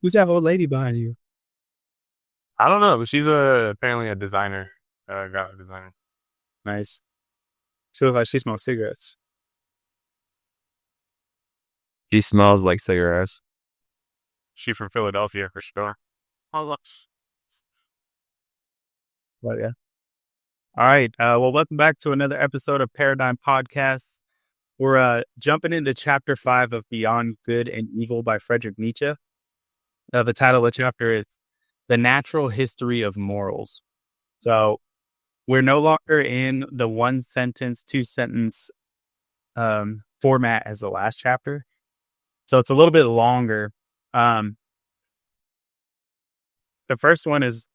Who's that old lady behind you? I don't know, but she's apparently a designer, graphic designer. Nice. She looks like she smokes cigarettes. She smells like cigarettes. She's from Philadelphia for sure. Oh, look. But yeah. All right. Well, welcome back to another episode of Paradigm Podcast. We're jumping into chapter 5 of Beyond Good and Evil by Friedrich Nietzsche. The title of the chapter is The Natural History of Morals. So we're no longer in the one sentence, two sentence format as the last chapter. So it's a little bit longer. Um, the first one is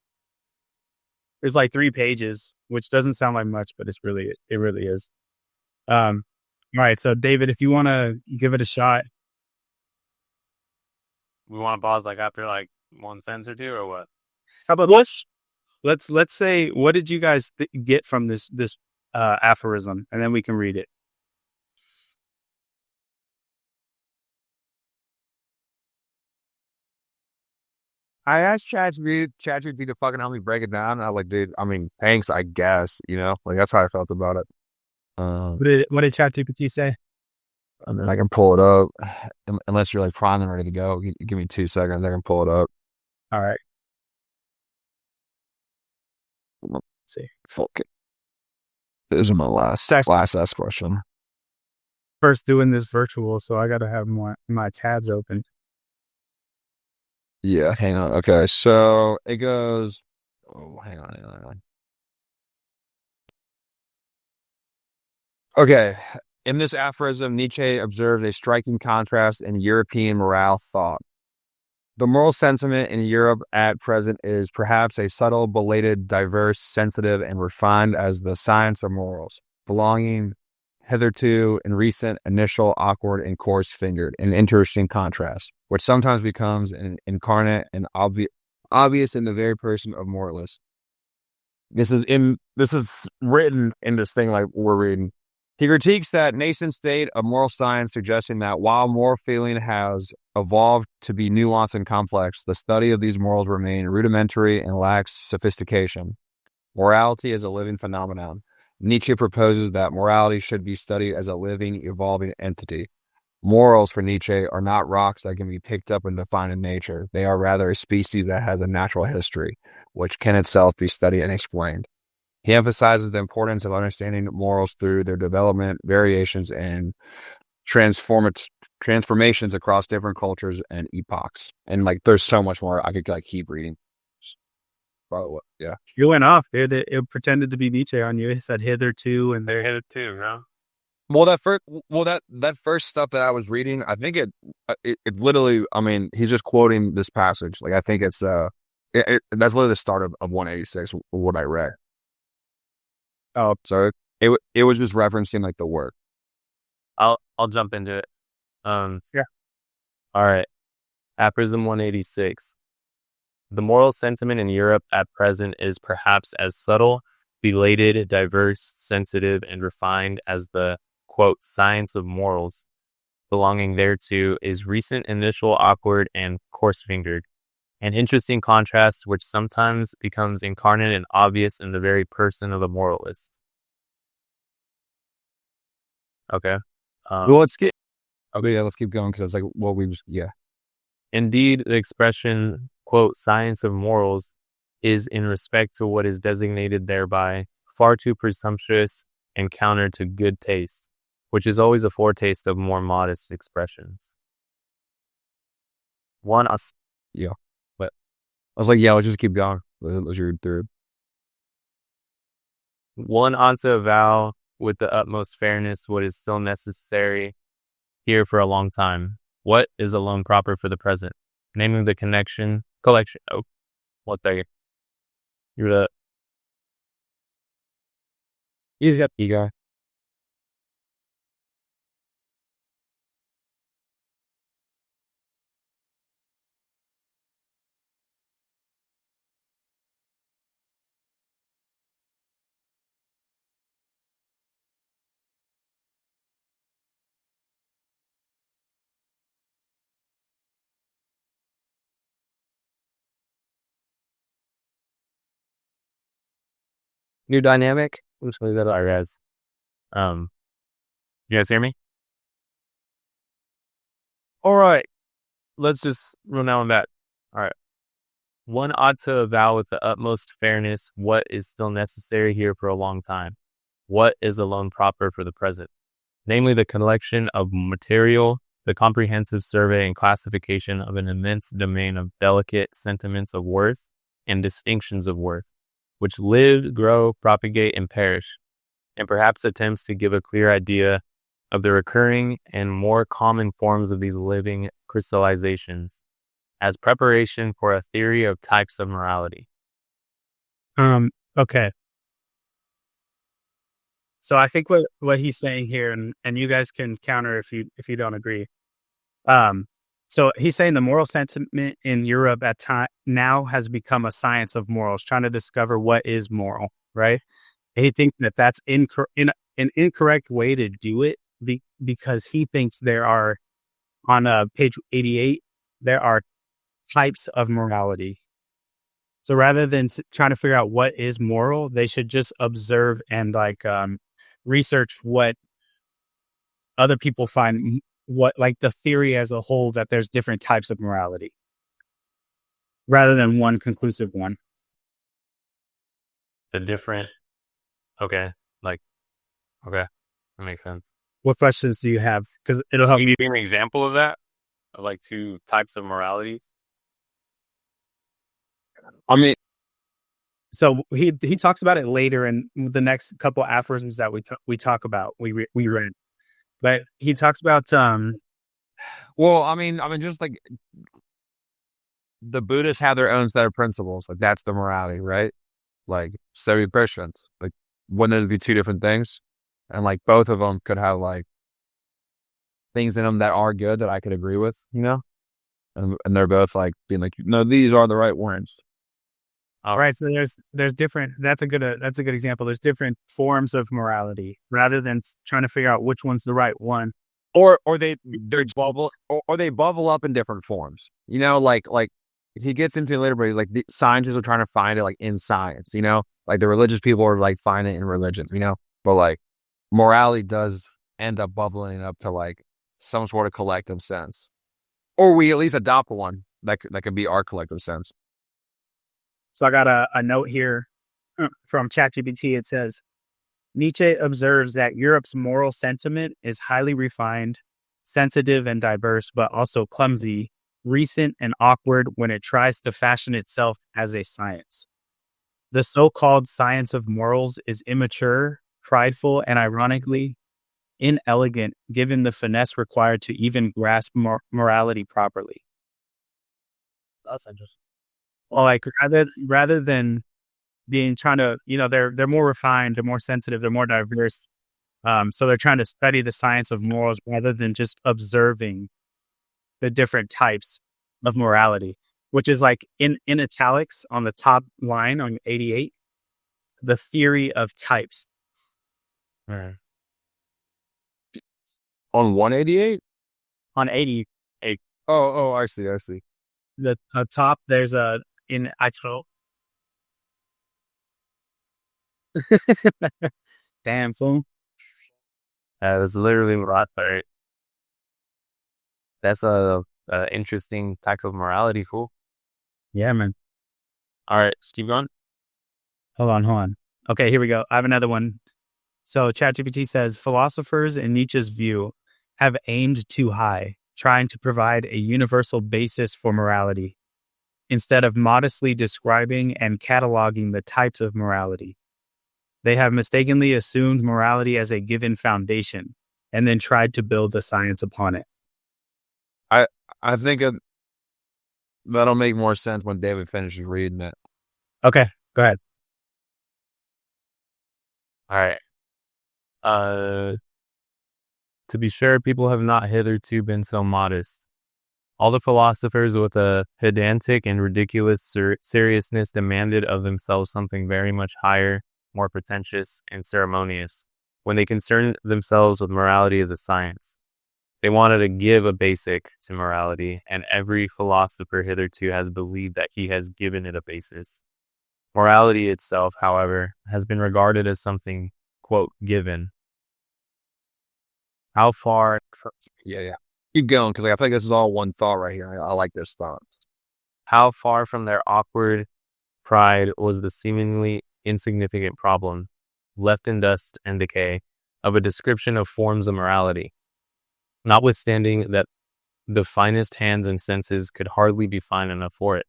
like 3 pages, which doesn't sound like much, but it really is. Um, all right. So David, if you want to give it a shot, We want to pause like after like one sentence or two or what? how about let's say, what did you guys get from this aphorism, and then we can read it. I asked ChatGPT to fucking help me break it down. I was like, dude, I mean, thanks, I guess, like that's how I felt about it. Um, What did ChatGPT say? I mean, I can pull it up unless you're like primed and ready to go. Give me 2 seconds. I can pull it up. All right. Let's see. Fuck it. This is my last question. First doing this virtual, so I got to have my tabs open. Yeah, hang on. Okay, so it goes. Oh, hang on. Okay, in this aphorism, Nietzsche observes a striking contrast in European morale thought. The moral sentiment in Europe at present is perhaps a subtle, belated, diverse, sensitive, and refined as the science of morals, belonging hitherto in recent, initial, awkward, and coarse-fingered, an interesting contrast, which sometimes becomes an incarnate and obvious in the very person of moralists. This is written in this thing like we're reading. He critiques that nascent state of moral science, suggesting that while moral feeling has evolved to be nuanced and complex, the study of these morals remain rudimentary and lacks sophistication. Morality is a living phenomenon. Nietzsche proposes that morality should be studied as a living, evolving entity. Morals for Nietzsche are not rocks that can be picked up and defined in nature. They are rather a species that has a natural history, which can itself be studied and explained. He emphasizes the importance of understanding morals through their development, variations, and transformations across different cultures and epochs. And like, there's so much more. I could like keep reading. Probably, yeah. You went off, dude. It pretended to be Nietzsche on you. It said hitherto and They're there. headed too, bro. That first stuff that I was reading, I think it literally. I mean, he's just quoting this passage. Like, I think that's literally the start of 186. What I read. Oh, So it was just referencing like the work. I'll jump into it. yeah. All right. Aphorism 186. The moral sentiment in Europe at present is perhaps as subtle, belated, diverse, sensitive, and refined as the quote science of morals. Belonging thereto is recent, initial, awkward, and coarse-fingered. An interesting contrast which sometimes becomes incarnate and obvious in the very person of the moralist. Okay. Well, Um, let's get okay. Yeah, let's keep going because it's like, well, we just yeah. Indeed, the expression, quote, science of morals is, in respect to what is designated thereby, far too presumptuous and counter to good taste, which is always a foretaste of more modest expressions. One, Yeah. But I was like, yeah, let's just keep going. Let's read through. one ought to avow with the utmost fairness what is still necessary here for a long time. What is alone proper for the present? Namely the collection. Oh, what the? You're the. Easy up, you guy. new dynamic. I'm just gonna leave that out, guys. You guys hear me? All right. Let's just run down that. All right. One ought to avow with the utmost fairness what is still necessary here for a long time, what is alone proper for the present, namely the collection of material, the comprehensive survey and classification of an immense domain of delicate sentiments of worth and distinctions of worth, which live, grow, propagate, and perish, and perhaps attempts to give a clear idea of the recurring and more common forms of these living crystallizations, as preparation for a theory of types of morality. Okay. So I think what he's saying here, and you guys can counter if you don't agree. So he's saying the moral sentiment in Europe at time now has become a science of morals, trying to discover what is moral, right? And he thinks that that's an incorrect way to do it because he thinks there are, on page 88, there are types of morality. So rather than trying to figure out what is moral, they should just observe and research what other people find, what like the theory as a whole, that there's different types of morality rather than one conclusive one. The different, okay, that makes sense. What questions do you have? Because it'll help Can me. you give me an example of that? Of like two types of morality? I mean, So he talks about it later in the next couple aphorisms that we talk about. We read, but he talks about well, I mean, just like the Buddhists have their own set of principles. Like that's the morality, right? Like so do Christians. Like wouldn't it be two different things? And like both of them could have like things in them that are good that I could agree with, you know? And they're both like being like, no, these are the right ones. all right. So there's different. That's a good example. There's different forms of morality rather than trying to figure out which one's the right one. Or they bubble up in different forms. You know, like he gets into it later, but he's like the scientists are trying to find it like in science, you know? Like the religious people are like finding it in religions, you know? But like morality does end up bubbling up to like some sort of collective sense. Or we at least adopt one that could be our collective sense. So I got a note here from ChatGPT. It says, Nietzsche observes that Europe's moral sentiment is highly refined, sensitive and diverse, but also clumsy, recent and awkward when it tries to fashion itself as a science. The so-called science of morals is immature, prideful, and ironically inelegant, given the finesse required to even grasp morality properly. That's interesting. Well, like rather than being trying to, they're more refined, they're more sensitive, they're more diverse. So they're trying to study the science of morals rather than just observing the different types of morality, which is like in italics on the top line on 88, the theory of types. Right. On 188? On 88, Oh, I see. the top, there's in italic. Damn, fool. That's literally right. That's a interesting type of morality, fool. Yeah, man. All right, keep going. Hold on. Okay, here we go. I have another one. So ChatGPT says, philosophers in Nietzsche's view have aimed too high, trying to provide a universal basis for morality, instead of modestly describing and cataloging the types of morality. They have mistakenly assumed morality as a given foundation and then tried to build the science upon it. I think that'll make more sense when David finishes reading it. Okay, go ahead. All right. To be sure, people have not hitherto been so modest. All the philosophers with a pedantic and ridiculous seriousness demanded of themselves something very much higher, more pretentious, and ceremonious, when they concerned themselves with morality as a science. They wanted to give a basic to morality, and every philosopher hitherto has believed that he has given it a basis. Morality itself, however, has been regarded as something, quote, given. How far Yeah. Keep going, because I feel like this is all one thought right here. I like this thought. How far from their awkward pride was the seemingly insignificant problem, left in dust and decay, of a description of forms of morality, notwithstanding that the finest hands and senses could hardly be fine enough for it.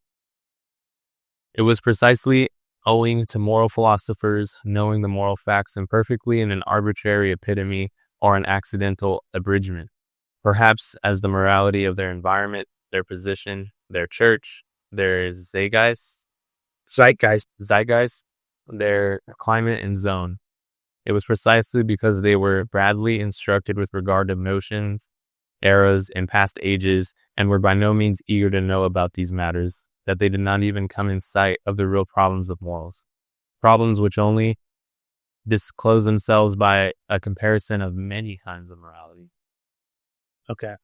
It was precisely owing to moral philosophers knowing the moral facts imperfectly in an arbitrary epitome or an accidental abridgment, perhaps as the morality of their environment, their position, their church, their zeitgeist, their climate and zone. It was precisely because they were badly instructed with regard to notions, eras, and past ages, and were by no means eager to know about these matters, that they did not even come in sight of the real problems of morals, problems which only disclose themselves by a comparison of many kinds of morality. Okay.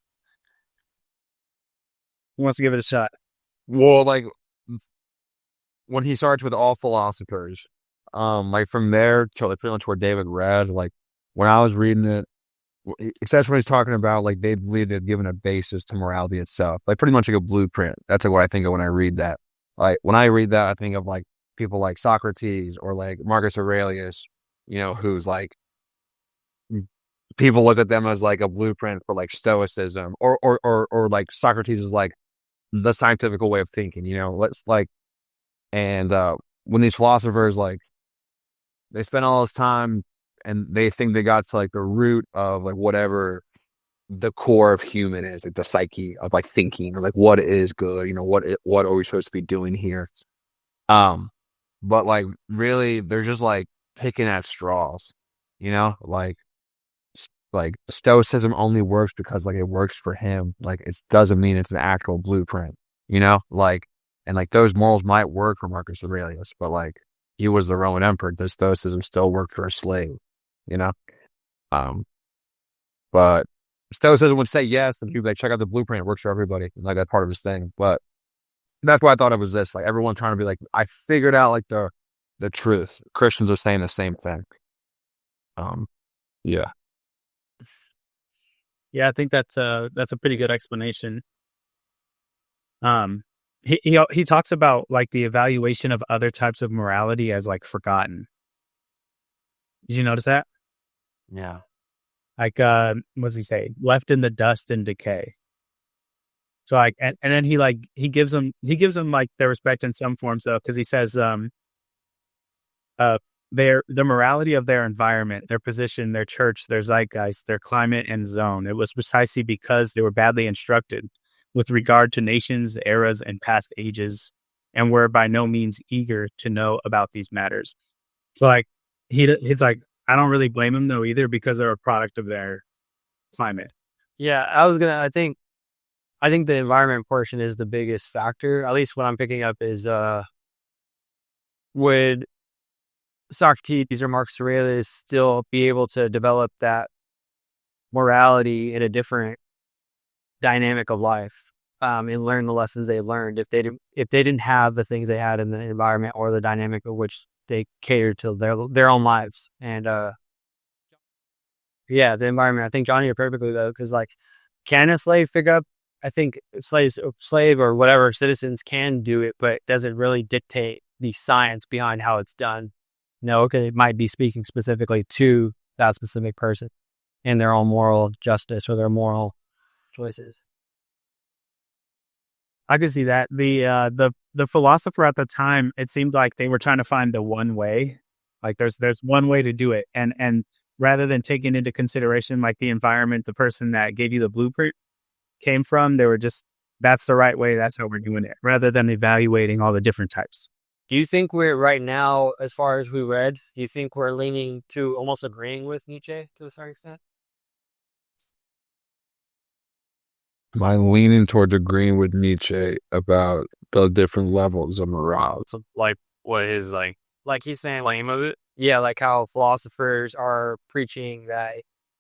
Who wants to give it a shot? Well, like when he starts with all philosophers, like from there to like pretty much where David read, like when I was reading it, especially when he's talking about like they believe they've given a basis to morality itself, like pretty much like a blueprint. That's like what I think of when I read that. Like when I read that, I think of like people like Socrates or like Marcus Aurelius, who's like people look at them as like a blueprint for like stoicism or like Socrates is like the scientific way of thinking, let's like, and when these philosophers like they spend all this time and they think they got to like the root of like whatever the core of human is, like the psyche of like thinking or like what is good, what are we supposed to be doing here? But like really they're just like picking at straws, like stoicism only works because like it works for him. Like it doesn't mean it's an actual blueprint, like, and like those morals might work for Marcus Aurelius, but like he was the Roman emperor. Does stoicism still work for a slave? you know? Um, but Stoicism would say yes, and he'd be like, check out the blueprint, it works for everybody. Like that's part of his thing. But that's why I thought it was this, like everyone trying to be like, I figured out like the truth. Christians are saying the same thing. Yeah. Yeah, I think that's a pretty good explanation. He talks about like the evaluation of other types of morality as like forgotten. Did you notice that? Yeah. Like, what does he say? Left in the dust and decay. So like, and then he gives them like their respect in some forms though, because he says, the morality of their environment, their position, their church, their zeitgeist, their climate and zone. It was precisely because they were badly instructed with regard to nations, eras, and past ages, and were by no means eager to know about these matters. So like, he's like, I don't really blame him though either, because they're a product of their climate. Yeah, I think the environment portion is the biggest factor. At least what I'm picking up is would Socrates or Marcus Aurelius still be able to develop that morality in a different dynamic of life, and learn the lessons they learned if they didn't have the things they had in the environment or the dynamic of which they catered to their own lives. And yeah, the environment. I think Johnny hit perfectly though, because like, can a slave pick up? I think slave or whatever citizens can do it, but it doesn't really dictate the science behind how it's done. No, okay, it might be speaking specifically to that specific person and their own moral justice or their moral choices. I could see that. The philosopher at the time, it seemed like they were trying to find the one way. Like there's one way to do it, and rather than taking into consideration like the environment, the person that gave you the blueprint came from, they were just, that's the right way, that's how we're doing it, rather than evaluating all the different types. Do you think we're right now, as far as we read, do you think we're leaning to almost agreeing with Nietzsche to a certain extent? Am I leaning towards agreeing with Nietzsche about the different levels of morale? So like what is like he's saying, claim of it? yeah, like how philosophers are preaching that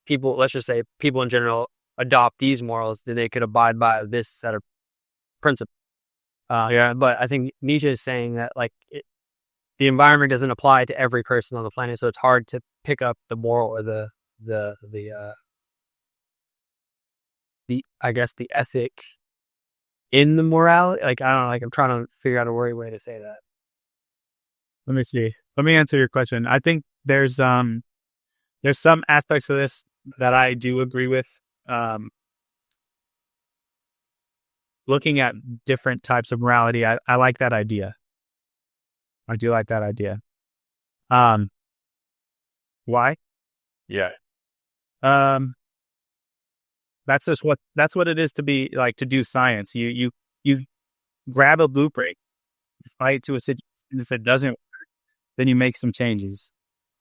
people, let's just say people in general, adopt these morals, that they could abide by this set of principles. Yeah, but I think Nietzsche is saying that like the environment doesn't apply to every person on the planet, so it's hard to pick up the moral or the I guess the ethic in the morality. Like, I don't know, like I'm trying to figure out a way to say that. Let me see. Let me answer your question. I think there's some aspects of this that I do agree with. Looking at different types of morality, I like that idea. I do like that idea. Why? Yeah. That's what it is to be like, to do science. You grab a blueprint, apply it to a situation. If it doesn't work, then you make some changes.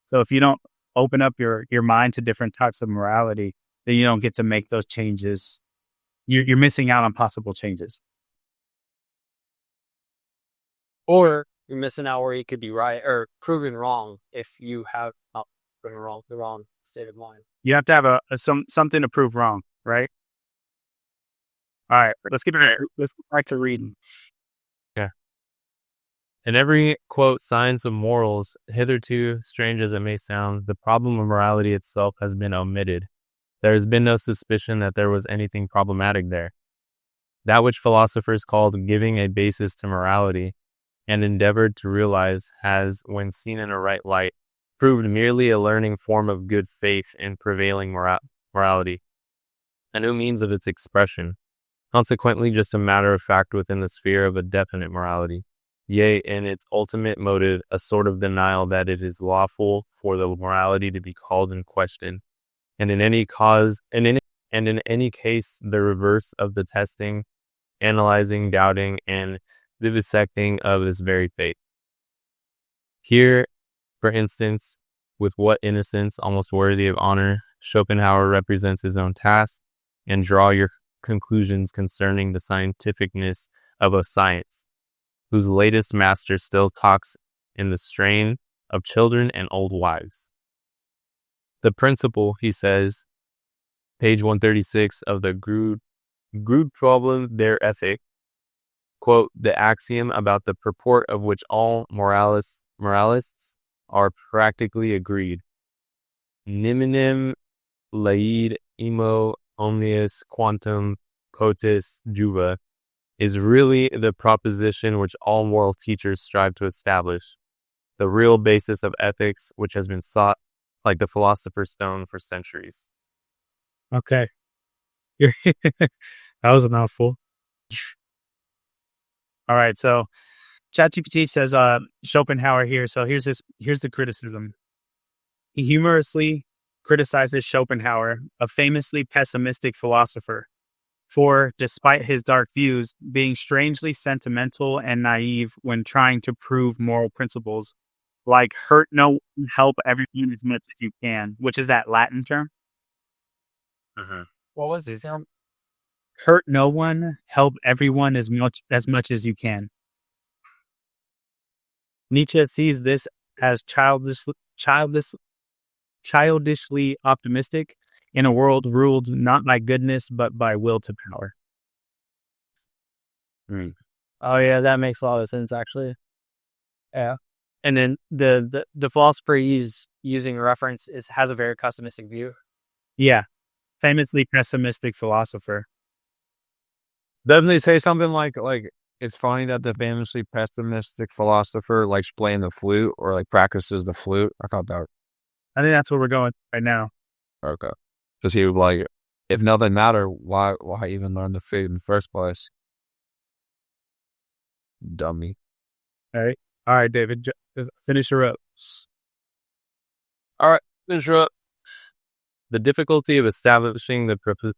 So if you don't open up your mind to different types of morality, then you don't get to make those changes. You're missing out on possible changes. Or you're missing out where you could be right or proven wrong if you have not proven wrong, the wrong state of mind. You have to have something to prove wrong, right? All right, let's get back to reading. Yeah. In every, quote, science of morals, hitherto, strange as it may sound, the problem of morality itself has been omitted. There has been no suspicion that there was anything problematic there. That which philosophers called giving a basis to morality and endeavored to realize has, when seen in a right light, proved merely a learning form of good faith in prevailing morality, a new means of its expression, consequently just a matter of fact within the sphere of a definite morality, yea, in its ultimate motive, a sort of denial that it is lawful for the morality to be called in question, and in any case the reverse of the testing, analyzing, doubting, and vivisecting of this very faith. Here, for instance, with what innocence, almost worthy of honor, Schopenhauer represents his own task, and draw your conclusions concerning the scientificness of a science, whose latest master still talks in the strain of children and old wives. The principle, he says, page 136 of the Grundproblem der Ethik, quote, the axiom about the purport of which all moralists are practically agreed, niminem laid imo omnius quantum potis juva, is really the proposition which all moral teachers strive to establish, the real basis of ethics which has been sought like the philosopher's stone for centuries. Okay. That was a mouthful. All right, so ChatGPT says Schopenhauer here. So here's the criticism. He humorously criticizes Schopenhauer, a famously pessimistic philosopher, for, despite his dark views, being strangely sentimental and naive when trying to prove moral principles, like hurt no one, help everyone as much as you can, which is that Latin term. Mm-hmm. What was this? Hurt no one, help everyone as much as you can. Nietzsche sees this as childishly optimistic in a world ruled not by goodness but by will to power. Oh yeah, that makes a lot of sense actually. Yeah. And then the philosopher he's using reference has a very pessimistic view. Yeah. Famously pessimistic philosopher. Doesn't he say something like it's funny that the famously pessimistic philosopher likes playing the flute or like practices the flute? I thought that. I think that's where we're going right now. Okay. Because he would like, if nothing mattered, why even learn the flute in the first place? Dummy. All right, David, finish her up. All right, finish her up. The difficulty of establishing the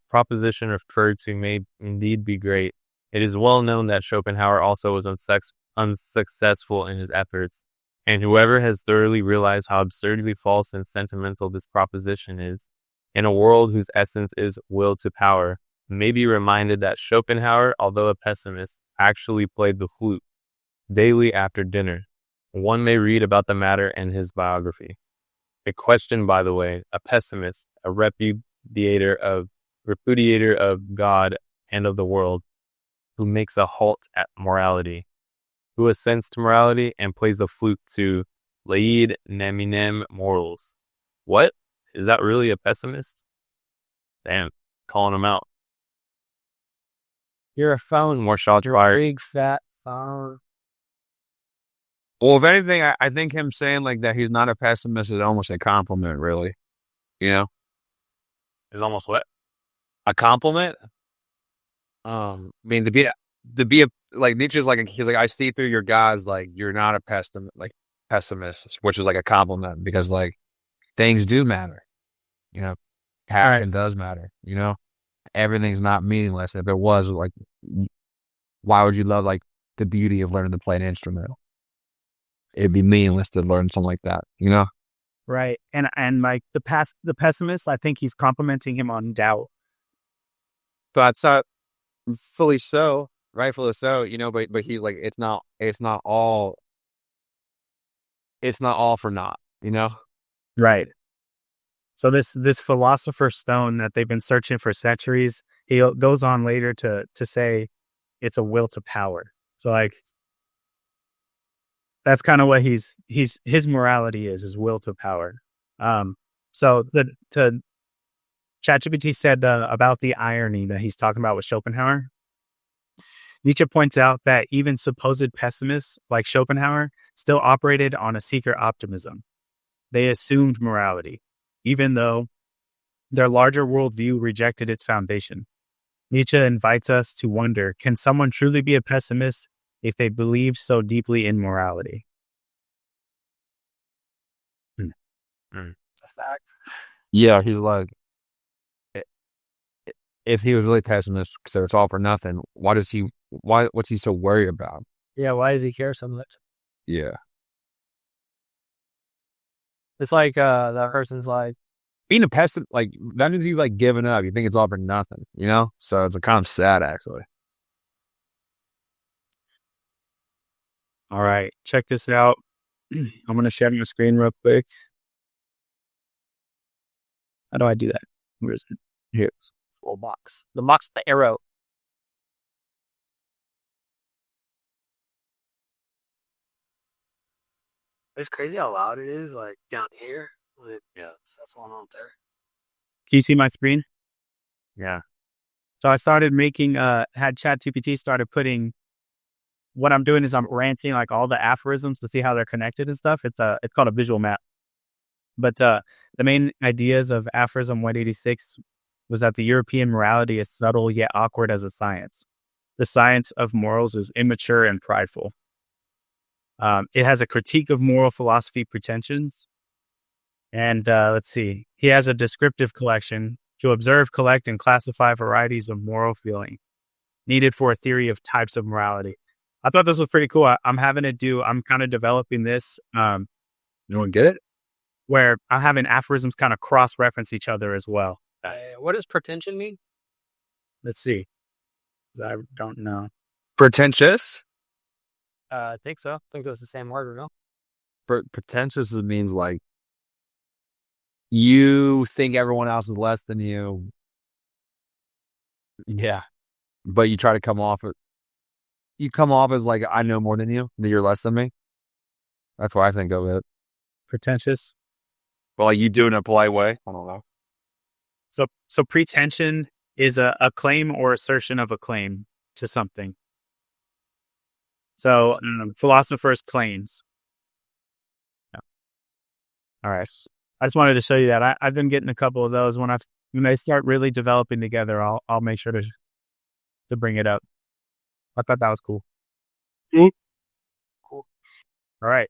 proposition of virtue may indeed be great. It is well known that Schopenhauer also was unsuccessful in his efforts, and whoever has thoroughly realized how absurdly false and sentimental this proposition is, in a world whose essence is will to power, may be reminded that Schopenhauer, although a pessimist, actually played the flute daily after dinner. One may read about the matter in his biography. A question, by the way, a pessimist, a repudiator of God and of the world, who makes a halt at morality, who assents to morality and plays the flute to Laid Neminem morals. What? Is that really a pessimist? Damn, calling him out. You're a phone. More shots You're a fired. big fat phone. Well, if anything, I think him saying like that he's not a pessimist is almost a compliment, really. You know, Is almost what? a compliment. I mean, to be a like Nietzsche's like he's like I see through your guys like you're not a pessimist, which is like a compliment because like things do matter. You know, passion does matter. You know, everything's not meaningless. If it was, like, why would you love like the beauty of learning to play an instrument? It'd be meaningless to learn something like that. You know. Right. And like the pessimist, I think he's complimenting him on doubt. That's not fully so, rightfully so, you know, but he's like, it's not all for naught, you know? Right. So this philosopher's stone that they've been searching for centuries, he goes on later to say it's a will to power. So like that's kind of what his morality is, his will to power. So ChatGPT said about the irony that he's talking about with Schopenhauer. Nietzsche points out that even supposed pessimists like Schopenhauer still operated on a secret optimism. They assumed morality, even though their larger worldview rejected its foundation. Nietzsche invites us to wonder, can someone truly be a pessimist if they believe so deeply in morality? Yeah, he's like, if he was really pessimist, so it's all for nothing, what's he so worried about? Yeah, why does he care so much? Yeah. It's like that person's like, Being a pessimist, like, that means you like giving up. You think it's all for nothing, you know? So it's kind of sad, actually. All right, check this out. I'm going to share my screen real quick. How do I do that? Where is it? Here. little box. The box with the arrow. It's crazy how loud it is, like down here. Yeah, that's going on there. Can you see my screen? Yeah. So I started making, had ChatGPT started putting, what I'm doing is I'm ranting like all the aphorisms to see how they're connected and stuff. It's called a visual map. But the main ideas of aphorism 186 was that the European morality is subtle yet awkward as a science. The science of morals is immature and prideful. It has a critique of moral philosophy pretensions. And let's see. He has a descriptive collection to observe, collect, and classify varieties of moral feeling needed for a theory of types of morality. I thought this was pretty cool. I'm kind of developing this. You want to get it? Where I'm having aphorisms kind of cross-reference each other as well. What does pretension mean? Let's see. 'Cause I don't know. Pretentious? I think so. I think that's the same word, or no? Pretentious means like you think everyone else is less than you. Yeah. But you try to come off as like, I know more than you, that you're less than me. That's what I think of it. Pretentious. Well, like you do it in a polite way. I don't know. So pretension is a claim or assertion of a claim to something. So philosophers' claims. Yeah. All right. I just wanted to show you that. I've been getting a couple of those. When they start really developing together, I'll make sure to bring it up. I thought that was cool. Cool. All right.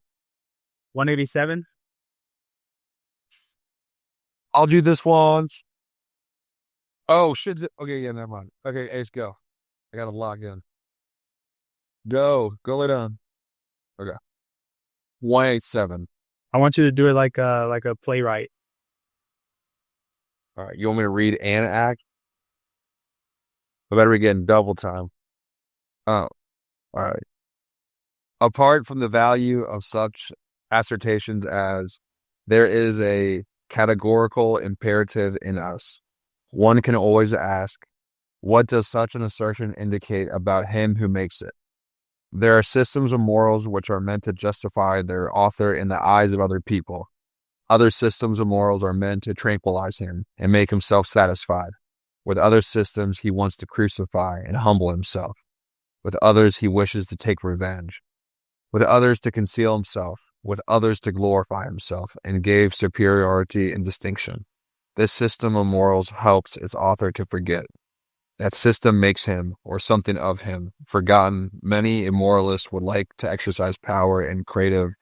187. I'll do this one. Oh, shit. Okay, yeah, never mind. Okay, Ace, go. I got to log in. Go lay down. Okay. 187. I want you to do it like a playwright. All right. You want me to read and act? I better be getting double time. Oh, all right. Apart from the value of such assertions as there is a categorical imperative in us, one can always ask, what does such an assertion indicate about him who makes it? There are systems of morals which are meant to justify their author in the eyes of other people. Other systems of morals are meant to tranquilize him and make him self-satisfied. With other systems, he wants to crucify and humble himself. With others, he wishes to take revenge. With others, to conceal himself. With others, to glorify himself and give superiority and distinction. This system of morals helps its author to forget. That system makes him, or something of him, forgotten. Many immoralists would like to exercise power and creative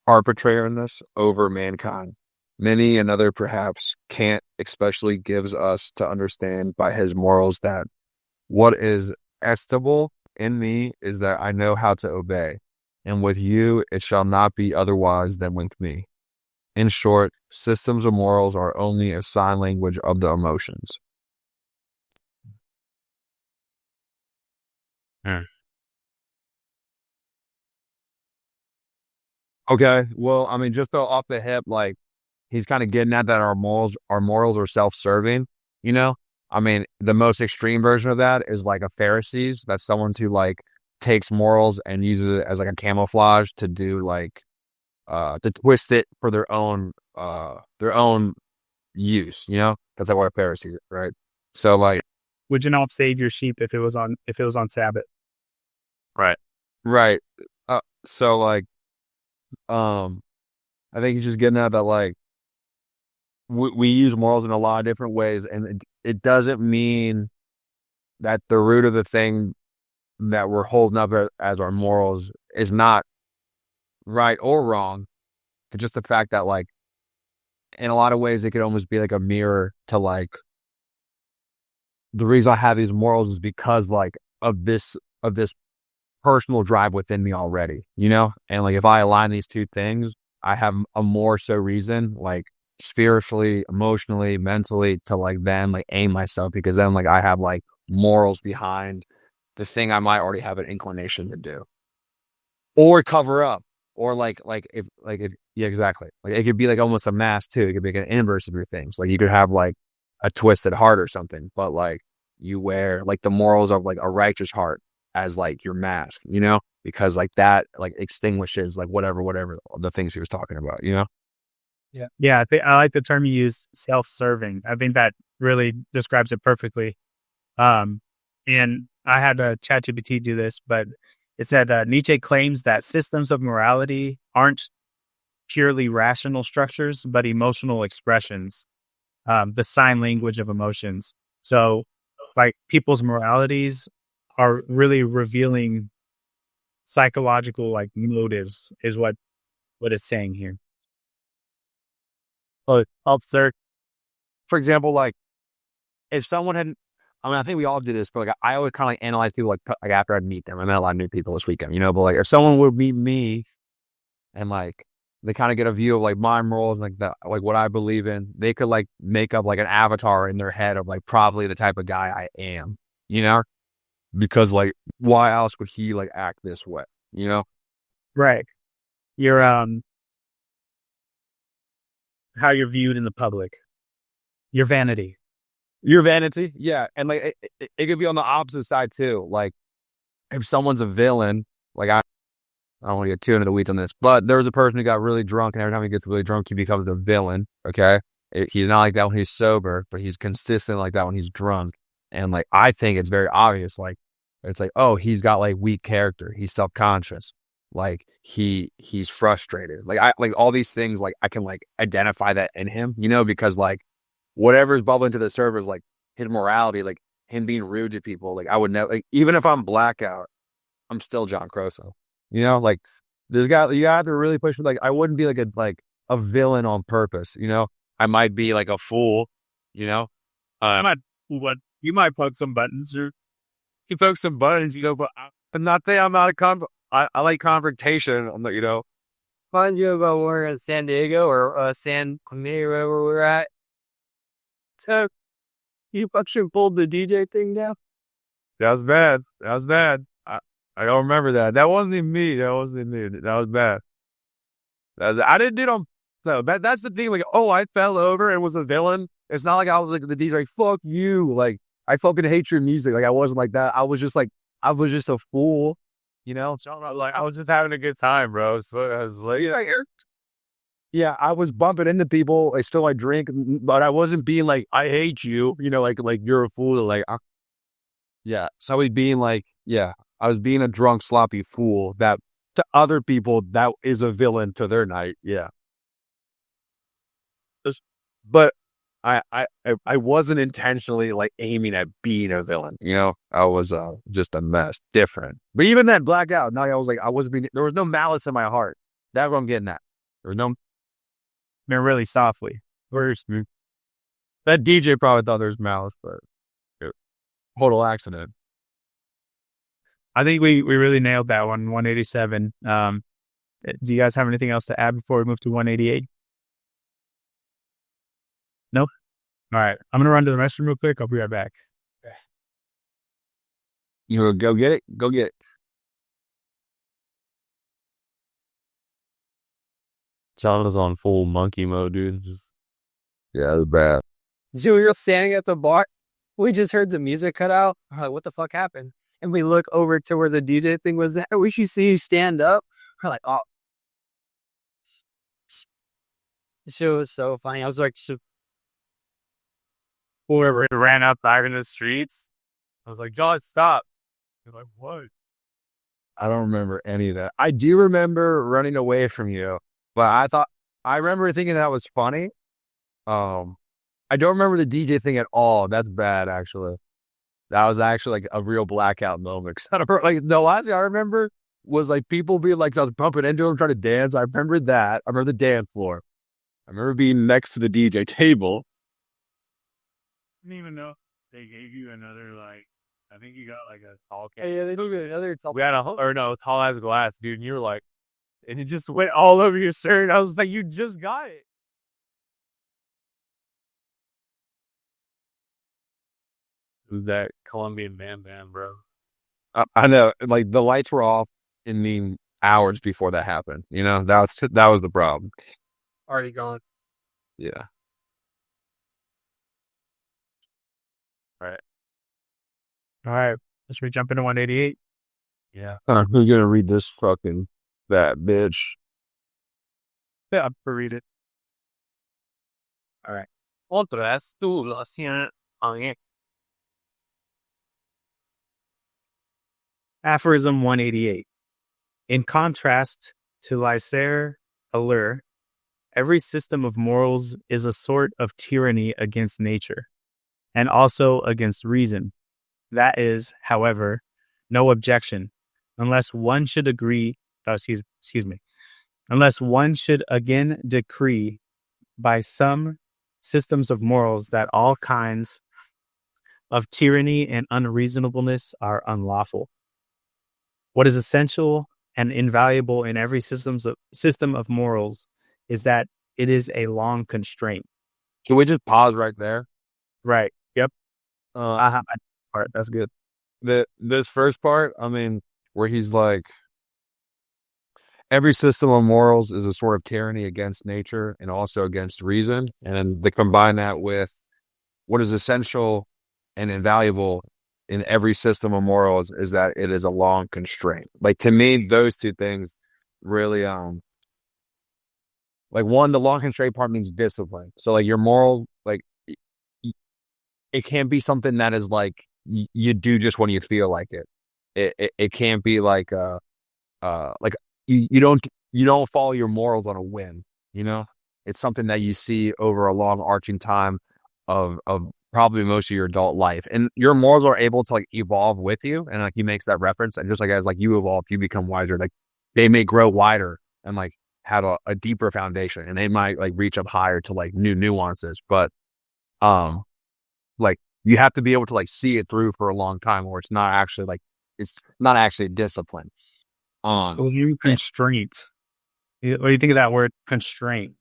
arbitrariness over mankind. Many another perhaps can't, especially gives us to understand by his morals that what is estimable in me is that I know how to obey, and with you it shall not be otherwise than with me. In short, systems of morals are only a sign language of the emotions. Okay, well, I mean, just off the hip, like he's kind of getting at that our morals are self-serving. You know, I mean, the most extreme version of that is like a Pharisees. That's someone who like takes morals and uses it as like a camouflage to do like to twist it for their own use. You know, that's like what a Pharisee is, right? So like, Would you not save your sheep if it was on Sabbath? right. So like, I think he's just getting at that like we use morals in a lot of different ways, and it doesn't mean that the root of the thing that we're holding up as our morals is not right or wrong. It's just the fact that like in a lot of ways it could almost be like a mirror to like the reason I have these morals is because like of this personal drive within me already, you know? And like if I align these two things, I have a more so reason, like spiritually, emotionally, mentally, to like then like aim myself, because then like I have like morals behind the thing I might already have an inclination to do. Or cover up. Or if yeah, exactly. Like it could be like almost a mask too. It could be like an inverse of your things. Like you could have like a twisted heart or something, but like you wear like the morals of like a righteous heart as like your mask, you know, because like that like extinguishes like whatever the things he was talking about, you know. Yeah. I like the term you used, self-serving. I think that really describes it perfectly. And I had a ChatGPT do this, but it said Nietzsche claims that systems of morality aren't purely rational structures, but emotional expressions, the sign language of emotions. So, like people's moralities are really revealing psychological like motives, is what it's saying here. But absurd. For example, like if someone had, I mean, I think we all do this, but like I always kind of like analyze people like after I'd meet them. I met a lot of new people this weekend, you know. But like if someone would meet me and like they kind of get a view of like my morals and like that, like what I believe in, they could like make up like an avatar in their head of like probably the type of guy I am, you know? Because like why else would he like act this way, you know? Right. Your how you're viewed in the public. Your vanity. Your vanity, yeah. And like it could be on the opposite side too. Like if someone's a villain, like I don't want to get too into the weeds on this, but there's a person who got really drunk, and every time he gets really drunk, he becomes a villain. Okay. He's not like that when he's sober, but he's consistent like that when he's drunk. And like, I think it's very obvious. Like, it's like, oh, he's got like weak character. He's self-conscious. Like he's frustrated. Like like all these things, like I can like identify that in him, you know, because like whatever's bubbling to the surface, like his morality, like him being rude to people, like I would never, like even if I'm blackout, I'm still John Croso. You know, like this guy, you have to really push me. Like I wouldn't be like a villain on purpose. You know, I might be like a fool. You know, You might poke some buttons, or you poke some buttons. You know, but I'm not saying I'm not I like confrontation. I'm not, you know. Find you about we're in San Diego or San Clemente, wherever we're at. So you fucking pulled the DJ thing down. That was bad. That was bad. I don't remember that. That wasn't even me. That wasn't me. That was bad. I didn't do it on. So that's the thing. Like, oh, I fell over and was a villain. It's not like I was like the DJ. Like, fuck you. Like, I fucking hate your music. Like, I wasn't like that. I was just a fool. You know, Like, I was just having a good time, bro. So I was like, yeah, I was bumping into people. I still like drink, but I wasn't being like, I hate you. You know, like you're a fool. Like, yeah. So I was being like, yeah, I was being a drunk, sloppy fool that to other people that is a villain to their night. Yeah. But I wasn't intentionally like aiming at being a villain. You know, I was just a mess, different. But even then, blackout. Now I was like, I wasn't being. There was no malice in my heart. That's what I'm getting at. There was no. Man, really softly. Where's that DJ probably thought there's malice, but total accident. I think we really nailed that one, 187. Do you guys have anything else to add before we move to 188? Nope. All right. I'm going to run to the restroom real quick. I'll be right back. You know, go get it. Go get it. John was on full monkey mode, dude. Just Yeah, it's bad. So we were standing at the bar. We just heard the music cut out. We're like, what the fuck happened? And we look over to where the DJ thing was at. We should see you stand up. We're like, oh. The shit was so funny. I was like, whoever ran out back in the streets. I was like, John, stop. He's like, what? I don't remember any of that. I do remember running away from you, but I remember thinking that was funny. I don't remember the DJ thing at all. That's bad, actually. That was actually like a real blackout moment. 'Cause I don't, like the last thing I remember was like people being like, I was bumping into them trying to dance. I remember that. I remember the dance floor. I remember being next to the DJ table. I didn't even know they gave you another, like, I think you got like a tall yeah, they took me another tall. We had tall as glass, dude. And you were like, and it just went all over your shirt. I was like, you just got it. Who's that Colombian Bam Bam, bro? I know, like the lights were off in the hours before that happened. You know, that was the problem. Already gone. Yeah. All right. Let's jump into 188. Yeah. Who's gonna read this fucking that bitch? Yeah, I'll read it. All right. Aphorism 188. In contrast to Lysair Allure, every system of morals is a sort of tyranny against nature, and also against reason. That is, however, no objection, unless one should unless one should again decree by some systems of morals that all kinds of tyranny and unreasonableness are unlawful. What is essential and invaluable in every system of morals is that it is a long constraint. Can we just pause right there? Right. Yep. I have that part. That's good. This first part, I mean, where he's like, every system of morals is a sort of tyranny against nature and also against reason. And they combine that with what is essential and invaluable in every system of morals is that it is a long constraint. Like, to me, those two things really, like, one, the long constraint part means discipline. So like your moral, like, it can't be something that is like, you do just when you feel like it. It can't be like, like you don't follow your morals on a whim, you know? It's something that you see over a long arching time of probably most of your adult life. And your morals are able to like evolve with you. And like he makes that reference. And just like as like you evolve, you become wiser. Like they may grow wider and like have a deeper foundation, and they might like reach up higher to like new nuances. But like you have to be able to like see it through for a long time, or it's not actually discipline. Constraint. What do you think of that word, constraint?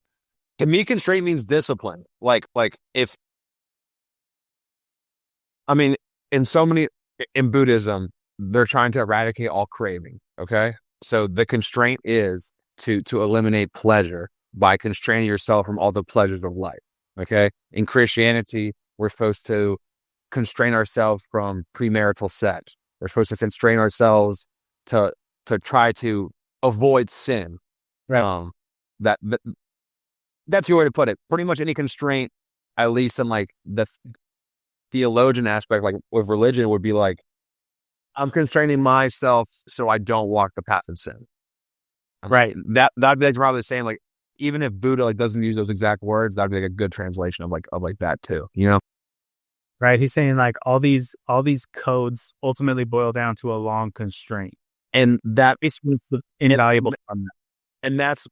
To me, constraint means discipline. Like if, I mean, in Buddhism, they're trying to eradicate all craving. Okay. So the constraint is to eliminate pleasure by constraining yourself from all the pleasures of life. Okay. In Christianity, we're supposed to constrain ourselves from premarital sex. We're supposed to constrain ourselves to to try to avoid sin. Right. That's your way to put it. Pretty much any constraint, at least in like the theologian aspect, like with religion, would be like, I'm constraining myself so I don't walk the path of sin. Right. That's probably saying, like, even if Buddha like doesn't use those exact words, that'd be like a good translation of like that too, you know? Right. He's saying like all these codes ultimately boil down to a long constraint. And that It's invaluable. and that's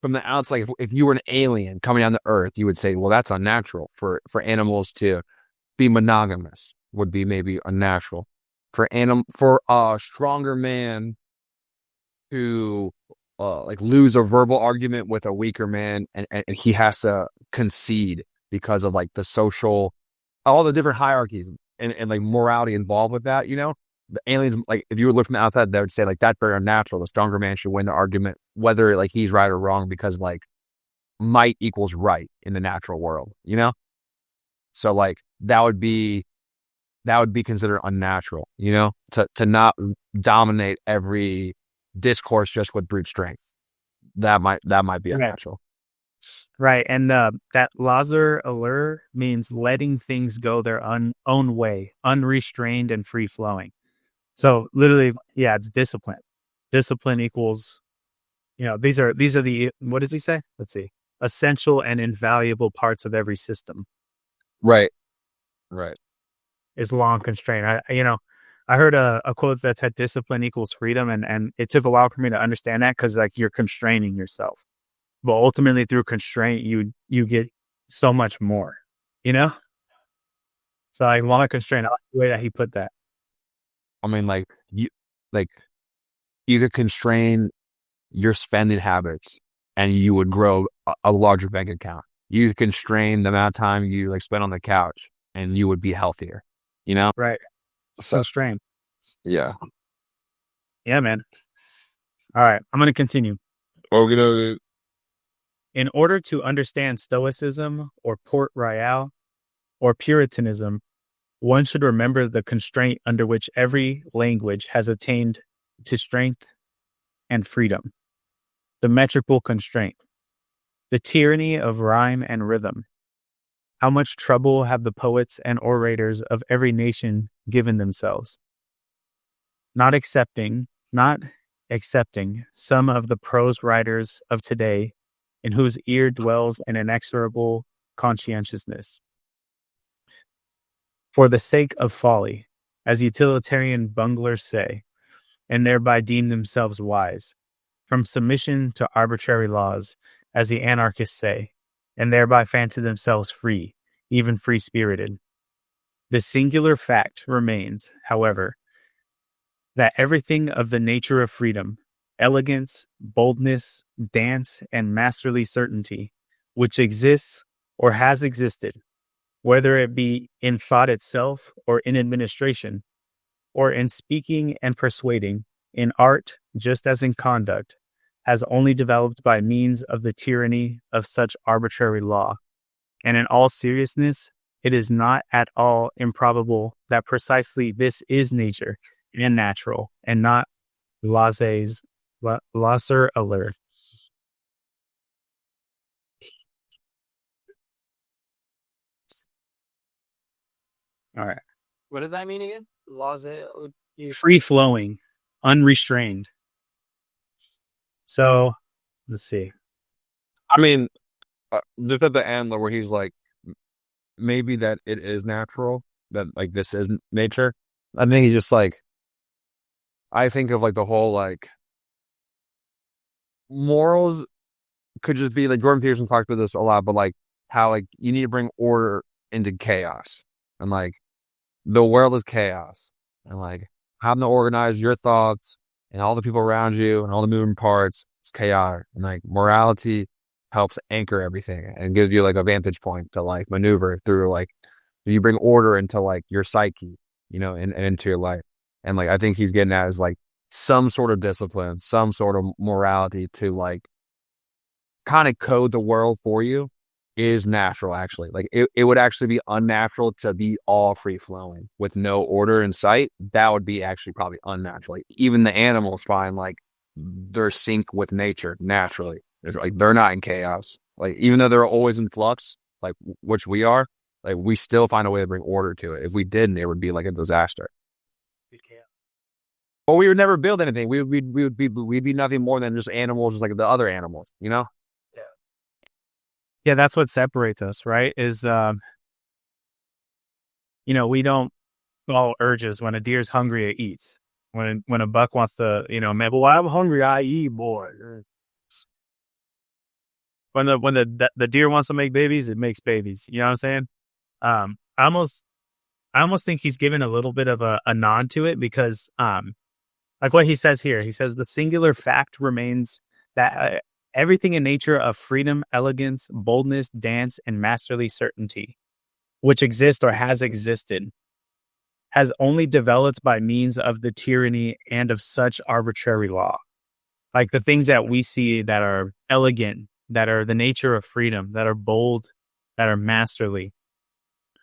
from the outside. If you were an alien coming down to Earth, you would say, well, that's unnatural for animals to be monogamous. Would be maybe unnatural for a stronger man to like lose a verbal argument with a weaker man, and he has to concede because of like the social, all the different hierarchies and like morality involved with that. You know, the aliens, like if you would look from the outside, they would say like that's very unnatural. The stronger man should win the argument, whether like he's right or wrong, because like might equals right in the natural world. You know, so like that would be considered unnatural. You know, to not dominate every discourse just with brute strength. That might be unnatural. Right. And that laissez aller means letting things go their own way, unrestrained and free flowing. So literally, yeah, it's discipline. Discipline equals, these are the, what does he say? Let's see. Essential and invaluable parts of every system. Right. Is long constraint. I heard a quote that said discipline equals freedom, and it took a while for me to understand that, because like you're constraining yourself, but ultimately through constraint you get so much more, so like long constraint. I like the way that he put that. I mean, like you could constrain your spending habits and you would grow a larger bank account. You could constrain the amount of time you like spend on the couch and you would be healthier, Right. So constrain. Yeah, man. All right, I'm going to continue. In order to understand Stoicism or Port Royal or Puritanism, one should remember the constraint under which every language has attained to strength and freedom. The metrical constraint. The tyranny of rhyme and rhythm. How much trouble have the poets and orators of every nation given themselves? Not accepting some of the prose writers of today, in whose ear dwells an inexorable conscientiousness. For the sake of folly, as utilitarian bunglers say, and thereby deem themselves wise, from submission to arbitrary laws, as the anarchists say, and thereby fancy themselves free, even free-spirited. The singular fact remains, however, that everything of the nature of freedom, elegance, boldness, dance, and masterly certainty, which exists or has existed, whether it be in thought itself or in administration, or in speaking and persuading, in art just as in conduct, has only developed by means of the tyranny of such arbitrary law. And in all seriousness, it is not at all improbable that precisely this is nature and natural, and not laissez aller. All right. What does that mean again? Free flowing, unrestrained. So let's see. I mean, just at the end where he's like, maybe that it is natural, that like this is nature. I think he's just like, I think of like the whole like morals could just be like, Jordan Peterson talked about this a lot, but like how like you need to bring order into chaos, and like the world is chaos, and like having to organize your thoughts and all the people around you and all the moving parts, it's chaotic. And like morality helps anchor everything and gives you like a vantage point to like maneuver through. Like you bring order into like your psyche, and into your life. And like I think he's getting at is like some sort of discipline, some sort of morality to like kind of code the world for you, is natural, actually. Like it would actually be unnatural to be all free flowing with no order in sight. That would be actually probably unnatural. Like, even the animals find like they're sync with nature naturally. It's like they're not in chaos. Like even though they're always in flux, like which we are, like we still find a way to bring order to it. If we didn't, it would be like a disaster. Well, we would never build anything. We'd be nothing more than just animals, just like the other animals, you know? Yeah, that's what separates us, right? Is we don't follow urges. When a deer's hungry, it eats. When a buck wants to, man, well, I'm hungry, I eat, boy. When the deer wants to make babies, it makes babies. You know what I'm saying? I almost think he's given a little bit of a nod to it because, like what he says here, he says the singular fact remains that everything in nature of freedom, elegance, boldness, dance, and masterly certainty, which exists or has existed, has only developed by means of the tyranny and of such arbitrary law. Like the things that we see that are elegant, that are the nature of freedom, that are bold, that are masterly,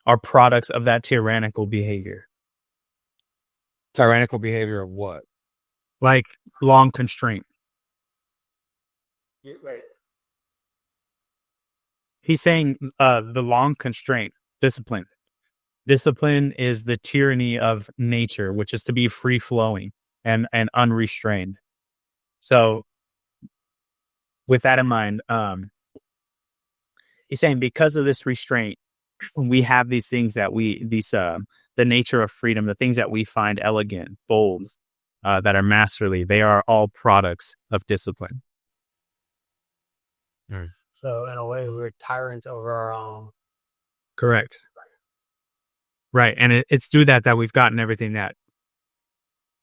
are products of that tyrannical behavior. Tyrannical behavior of what? Like long constraint. Right. He's saying the long constraint, discipline. Discipline is the tyranny of nature, which is to be free flowing and unrestrained. So with that in mind, he's saying because of this restraint, we have these things that the nature of freedom, the things that we find elegant, bold, that are masterly, they are all products of discipline. So in a way, we're tyrants over our own. Correct. Right. And it's through that we've gotten everything that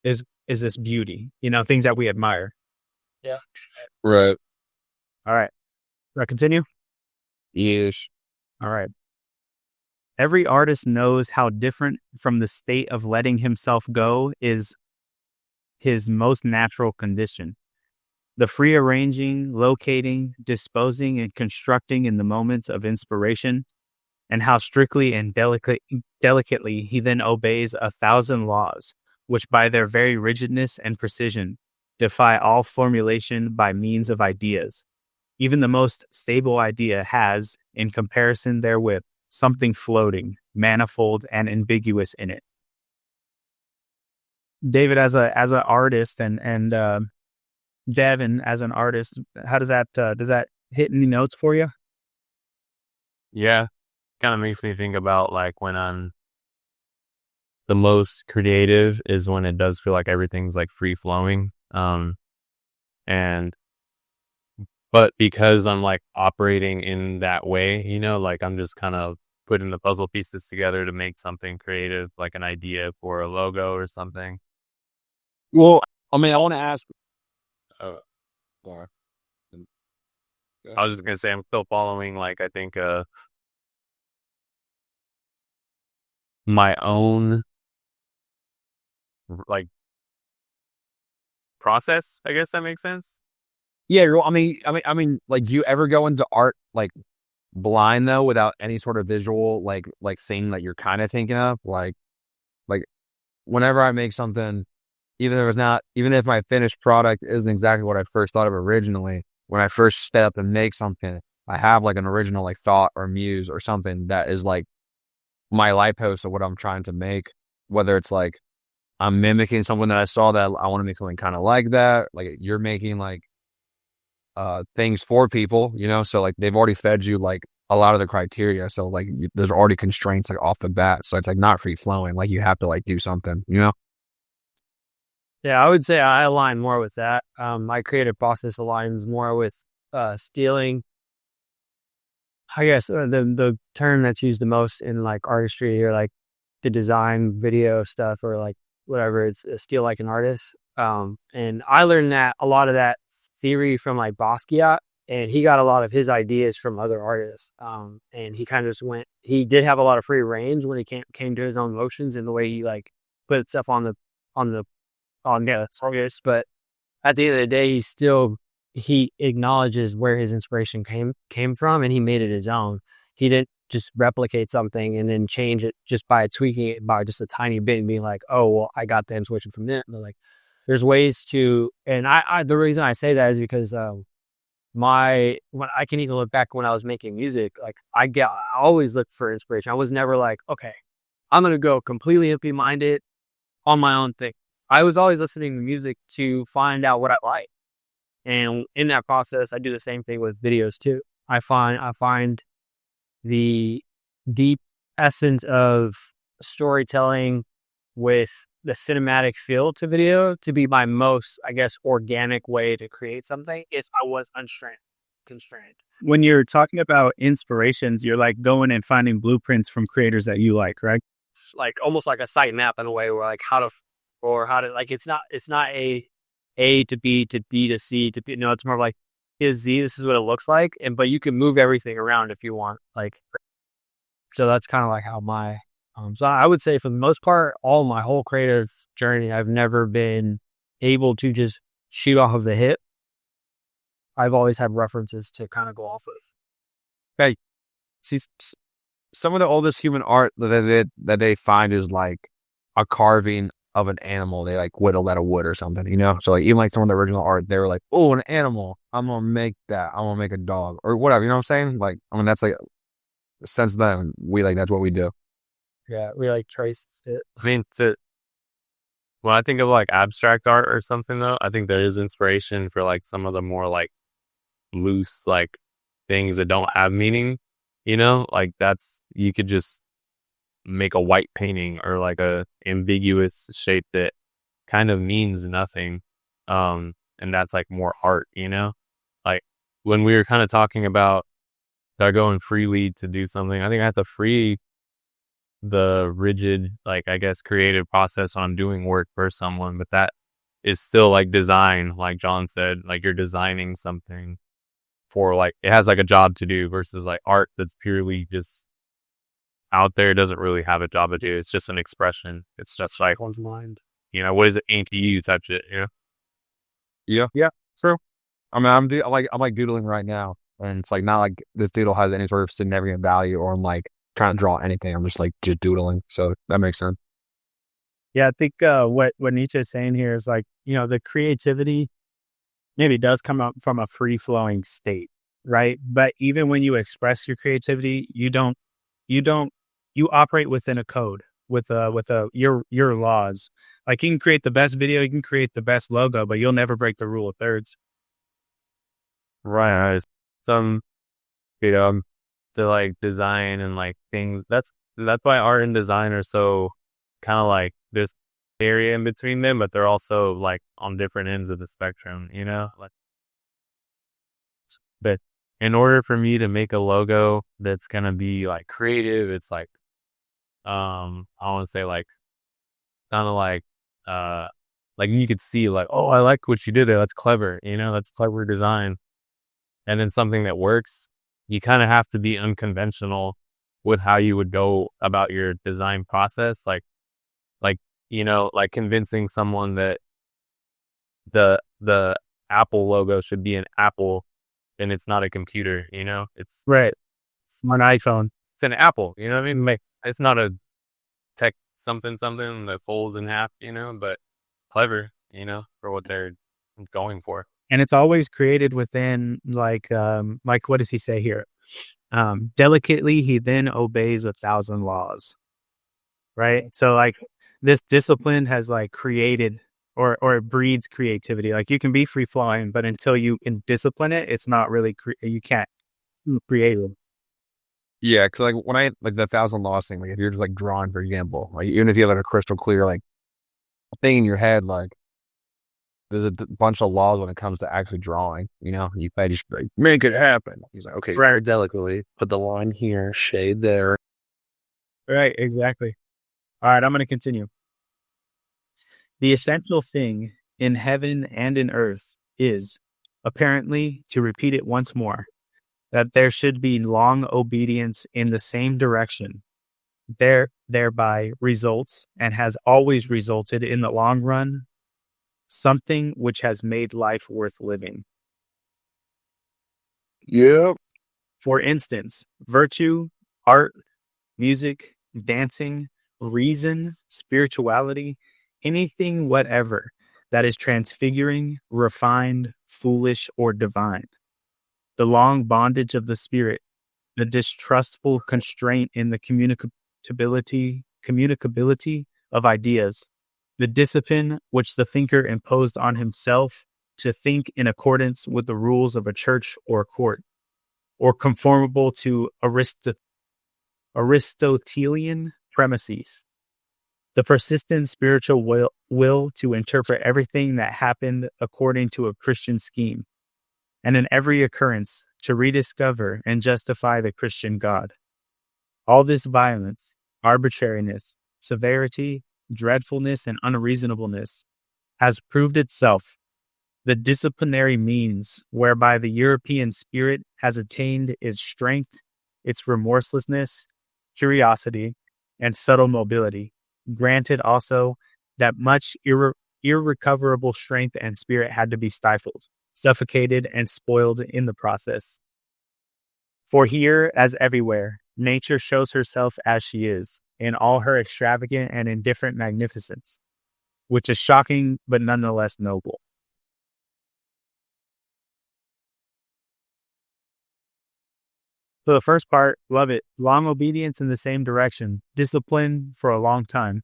is this beauty, things that we admire. Yeah. Right. All right. Do I continue? Yes. All right. Every artist knows how different from the state of letting himself go is his most natural condition. The free arranging, locating, disposing, and constructing in the moments of inspiration, and how strictly and delicately he then obeys 1,000 laws, which by their very rigidness and precision defy all formulation by means of ideas. Even the most stable idea has, in comparison therewith, something floating, manifold, and ambiguous in it. David, as an artist, and Devin as an artist, how does that hit any notes for you? Yeah, kind of makes me think about like when I'm the most creative is when it does feel like everything's like free flowing. But because I'm like operating in that way, like I'm just kind of putting the puzzle pieces together to make something creative, like an idea for a logo or something. Well, I mean, I want to ask. I was just gonna say I'm still following, like, I think my own like process. I guess that makes sense. Yeah, well, I mean, like, do you ever go into art like blind though, without any sort of visual like thing that you're kind of thinking of? Like whenever I make something, even if my finished product isn't exactly what I first thought of originally, when I first step and make something, I have like an original like thought or muse or something that is like my lightpost of what I'm trying to make. Whether it's like I'm mimicking something that I saw that I want to make something kind of like that, like you're making like things for people, so like they've already fed you like a lot of the criteria, so like there's already constraints like off the bat, so it's like not free flowing, like you have to like do something. Yeah, I would say I align more with that. My creative process aligns more with stealing. I guess the term that's used the most in like artistry or like the design video stuff or like whatever, it's steal like an artist. And I learned a lot of that theory from like Basquiat, and he got a lot of his ideas from other artists. And he kind of just he did have a lot of free range when it came to his own emotions and the way he like put stuff on the songs. But at the end of the day, he still he acknowledges where his inspiration came from, and he made it his own. He didn't just replicate something and then change it just by tweaking it by just a tiny bit and being like, oh, well, I got the inspiration from it. But like, there's ways to, and I the reason I say that is because when I can even look back when I was making music, like I always look for inspiration. I was never like, okay, I'm gonna go completely empty minded on my own thing. I was always listening to music to find out what I like, and in that process, I do the same thing with videos too. I find the deep essence of storytelling with the cinematic feel to video to be my most, I guess, organic way to create something if I was constrained. When you're talking about inspirations, you're like going and finding blueprints from creators that you like, right? Like almost like a site map in a way where like how to like it's not A to B to B to C to B. No, it's more like is Z. This is what it looks like, but you can move everything around if you want. Like, so that's kind of like how my so I would say for the most part, all my whole creative journey, I've never been able to just shoot off of the hip. I've always had references to kind of go off of. Hey, see, some of the oldest human art that they find is like a carving of an animal. They like whittled out of wood or something, you know? So like even like some of the original art, they were like, oh, an animal. I'm going to make that. I'm going to make a dog or whatever. You know what I'm saying? Like, I mean, that's like, since then, that's what we do. Yeah, we like trace it. I mean, when I think of like abstract art or something though, I think there is inspiration for like some of the more like loose like things that don't have meaning, you know? Like you could just make a white painting or like a ambiguous shape that kind of means nothing. And that's like more art, you know? Like when we were kind of talking about going freely to do something, I think I have to free the rigid, like I guess, creative process on doing work for someone, but that is still like design, like John said, like you're designing something for like, it has like a job to do versus like art that's purely just out there, doesn't really have a job to do. It's just an expression. It's just like One's mind. You know, what is it ain't to you type shit, you know? Yeah, true. I mean, I'm like doodling right now, and it's like not like this doodle has any sort of significant value, or I'm like trying to draw anything. I'm just doodling. So that makes sense. Yeah, I think what Nietzsche is saying here is like, you know, the creativity maybe does come up from a free flowing state, right? But even when you express your creativity, you operate within a code with your laws. Like you can create the best video, you can create the best logo, but you'll never break the rule of thirds. Right. Some, you know, to like design and like things. That's why art and design are so kind of like this area in between them, but they're also like on different ends of the spectrum, you know? Like, but in order for me to make a logo that's gonna be like creative, it's like I want to say like kind of like you could see like, oh, I like what you did there. That's clever, you know, that's clever design. And then something that works, you kind of have to be unconventional with how you would go about your design process. Like, you know, like convincing someone that the Apple logo should be an apple and it's not a computer, you know, it's Right. It's an iPhone. It's an apple, you know what I mean? Like, it's not a tech something that folds in half, you know, but clever, you know, for what they're going for. And it's always created within like what does he say here? Delicately, he then obeys 1,000 laws. Right. So like this discipline has like created or it breeds creativity. Like you can be free flowing, but until you can discipline it, it's not really, you can't create it. Yeah, because like when I like the 1,000 laws thing, like if you're just like drawing, for example, like even if you have like a crystal clear like thing in your head, like there's a bunch of laws when it comes to actually drawing. You know, you can't just like make it happen. He's like, okay, Right. delicately put the line here, shade there. Right. Exactly. All right. I'm going to continue. The essential thing in heaven and in earth is, apparently, to repeat it once more, that there should be long obedience in the same direction. Thereby results, and has always resulted in the long run, something which has made life worth living. Yep. For instance, virtue, art, music, dancing, reason, spirituality, anything whatever that is transfiguring, refined, foolish, or divine. The long bondage of the spirit, the distrustful constraint in the communicability of ideas, the discipline which the thinker imposed on himself to think in accordance with the rules of a church or court, or conformable to Aristotelian premises. The persistent spiritual will to interpret everything that happened according to a Christian scheme, and in every occurrence to rediscover and justify the Christian God. All this violence, arbitrariness, severity, dreadfulness, and unreasonableness has proved itself the disciplinary means whereby the European spirit has attained its strength, its remorselessness, curiosity, and subtle mobility. Granted also that much irrecoverable strength and spirit had to be stifled, suffocated, and spoiled in the process. For here, as everywhere, nature shows herself as she is, in all her extravagant and indifferent magnificence, which is shocking but nonetheless noble. So the first part, love it. Long obedience in the same direction, discipline for a long time.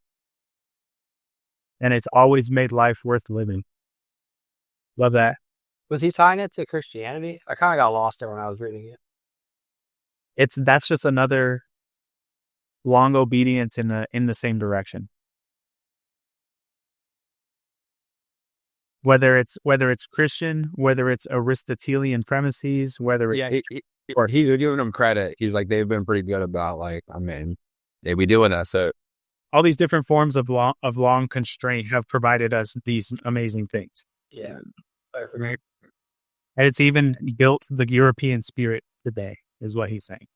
And it's always made life worth living. Love that. Was he tying it to Christianity? I kind of got lost there when I was reading it. That's just another long obedience in the same direction. Whether it's Christian, whether it's Aristotelian premises, whether it's he's giving them credit. He's like, they've been pretty good about they be doing that. So all these different forms of long constraint have provided us these amazing things. Yeah. Right. And it's even built the European spirit today, is what he's saying.